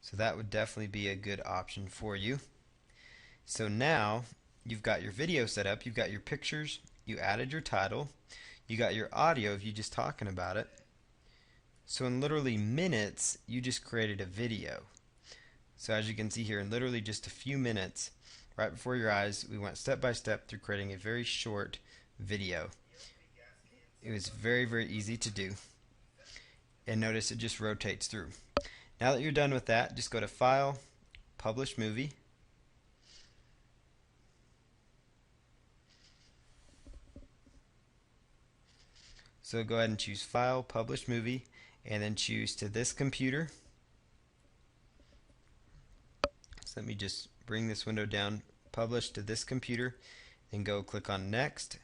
Speaker 1: So that would definitely be a good option for you. So now you've got your video set up, you've got your pictures, you added your title, you got your audio of you just talking about it. So in literally minutes, you just created a video. So as you can see here, in literally just a few minutes, right before your eyes, we went step by step through creating a very short video. It was very, very easy to do. And notice it just rotates through. Now that you're done with that, just go to File, Publish Movie. So go ahead and choose File, Publish Movie, and then choose to this computer. So let me just bring this window down, publish to this computer, and go click on next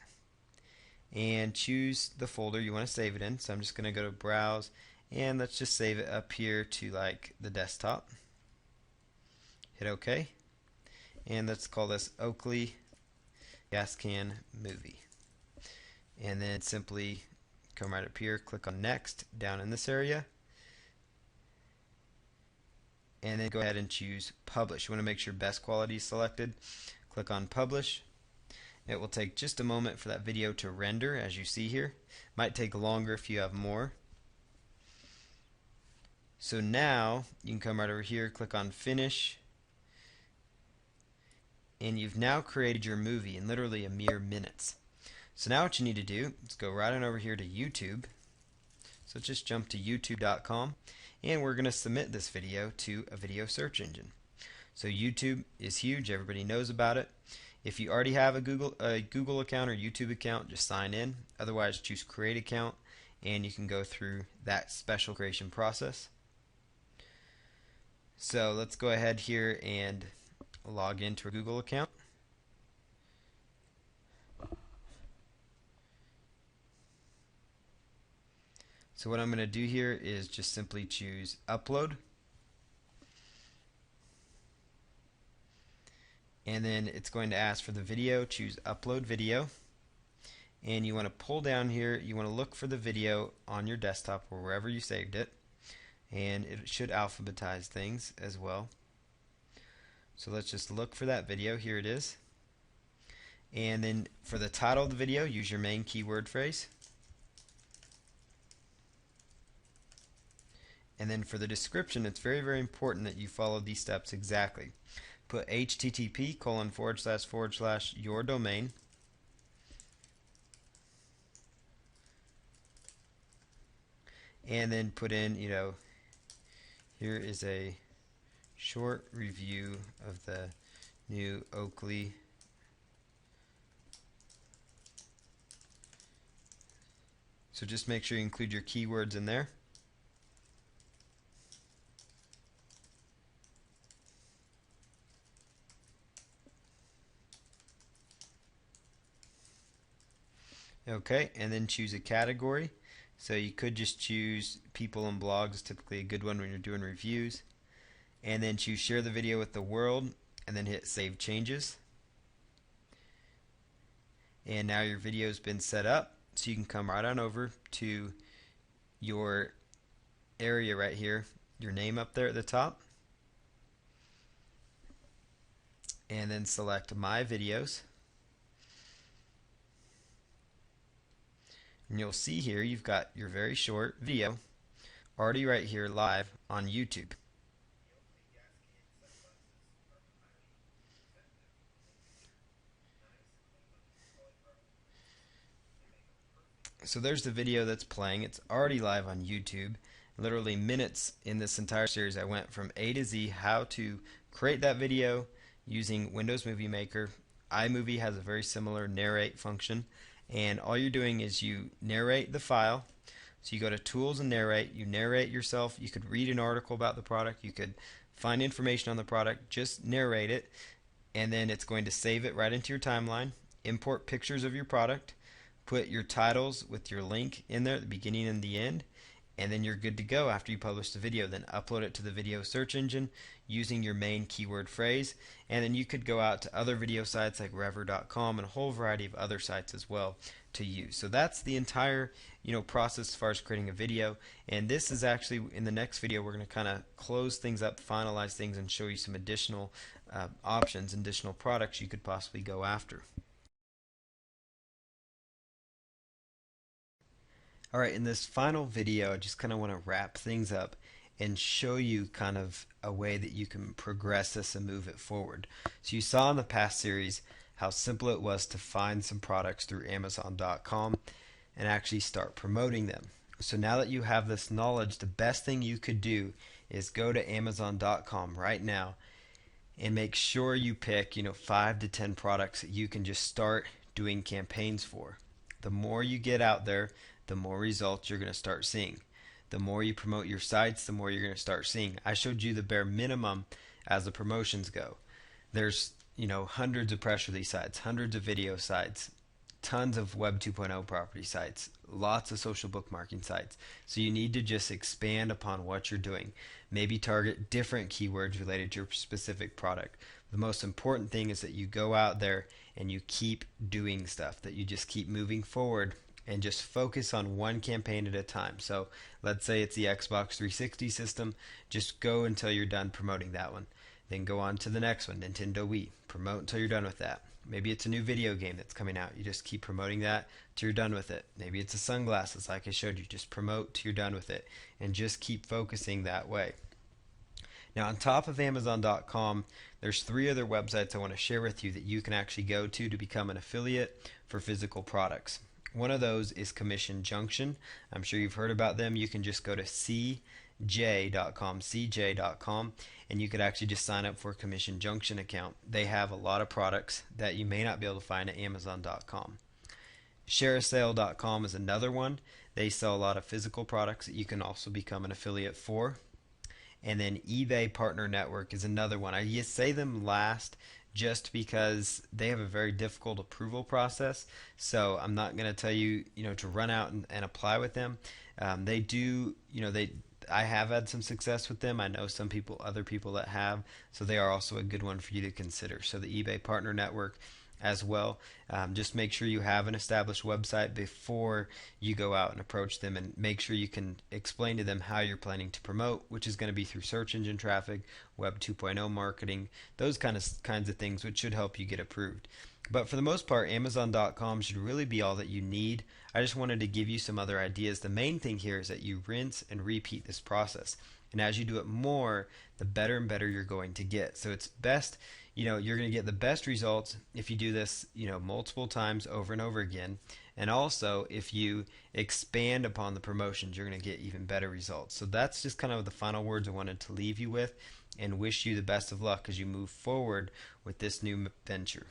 Speaker 1: and choose the folder you want to save it in. So I'm just going to go to browse, and let's just save it up here to like the desktop. Hit OK, and let's call this Oakley gas can movie, and then simply come right up here, click on next down in this area, and then go ahead and choose publish. You want to make sure best quality is selected. Click on publish. It will take just a moment for that video to render, as you see here. Might take longer if you have more. So now you can come right over here, click on finish, and you've now created your movie in literally a mere minutes. So now what you need to do is go right on over here to YouTube. So just jump to youtube.com, and we're going to submit this video to a video search engine. So YouTube is huge, everybody knows about it. If you already have a Google account or YouTube account, just sign in. Otherwise, choose create account, and you can go through that special creation process. So let's go ahead here and log into a Google account. So what I'm going to do here is just simply choose upload, and then it's going to ask for the video. Choose upload video, and you want to pull down here, you want to look for the video on your desktop or wherever you saved it, and it should alphabetize things as well. So let's just look for that video. Here it is. And then for the title of the video, use your main keyword phrase. And then for the description, it's very, very important that you follow these steps exactly. Put http:// your domain. And then put in, here is a short review of the new Oakley So just make sure you include your keywords in there. Okay, and then choose a category. So you could just choose people and blogs, typically a good one when you're doing reviews. And then choose share the video with the world, and then hit save changes. And now your video's been set up, so you can come right on over to your area right here, your name up there at the top, and then select my videos. And you'll see here you've got your very short video already right here live on YouTube. So there's the video that's playing. It's already live on YouTube. Literally minutes in this entire series, I went from A to Z how to create that video using Windows Movie Maker. iMovie has a very similar narrate function, and all you're doing is you narrate the file. So you go to Tools and Narrate. You narrate yourself. You could read an article about the product. You could find information on the product. Just narrate it, and then it's going to save it right into your timeline. Import pictures of your product. Put your titles with your link in there at the beginning and the end, and then you're good to go after you publish the video. Then upload it to the video search engine using your main keyword phrase, and then you could go out to other video sites like rever.com and a whole variety of other sites as well to use. So that's the entire process as far as creating a video, and this is actually in the next video we're going to kind of close things up, finalize things, and show you some additional options, additional products you could possibly go after. Alright, in this final video, I just kind of want to wrap things up and show you kind of a way that you can progress this and move it forward. So you saw in the past series how simple it was to find some products through Amazon.com and actually start promoting them. So now that you have this knowledge, the best thing you could do is go to Amazon.com right now and make sure you pick 5 to 10 products that you can just start doing campaigns for. The more you get out there, the more results you're going to start seeing. The more you promote your sites, the more you're going to start seeing. I showed you the bare minimum as the promotions go. There's, hundreds of press release sites, hundreds of video sites, tons of Web 2.0 property sites, lots of social bookmarking sites. So you need to just expand upon what you're doing. Maybe target different keywords related to your specific product. The most important thing is that you go out there and you keep doing stuff, that you just keep moving forward and just focus on one campaign at a time. So let's say it's the Xbox 360 system, just go until you're done promoting that one. Then go on to the next one, Nintendo Wii. Promote until you're done with that. Maybe it's a new video game that's coming out. You just keep promoting that till you're done with it. Maybe it's the sunglasses like I showed you. Just promote till you're done with it and just keep focusing that way. Now, on top of Amazon.com, there's 3 other websites I want to share with you that you can actually go to become an affiliate for physical products. One of those is Commission Junction. I'm sure you've heard about them. You can just go to cj.com, and you could actually just sign up for a Commission Junction account. They have a lot of products that you may not be able to find at Amazon.com. Shareasale.com is another one. They sell a lot of physical products that you can also become an affiliate for. And then eBay Partner Network is another one. I just say them last just because they have a very difficult approval process. So I'm not going to tell you, to run out and apply with them. They do, I have had some success with them. I know other people that have. So they are also a good one for you to consider. So the eBay Partner Network as well. Just make sure you have an established website before you go out and approach them, and make sure you can explain to them how you're planning to promote, which is going to be through search engine traffic, Web 2.0 marketing, those kinds of things, which should help you get approved. But for the most part, Amazon.com should really be all that you need. I just wanted to give you some other ideas. The main thing here is that you rinse and repeat this process. And as you do it more, the better and better you're going to get. So it's best, you're going to get the best results if you do this, multiple times over and over again. And also, if you expand upon the promotions, you're going to get even better results. So that's just kind of the final words I wanted to leave you with, and wish you the best of luck as you move forward with this new venture.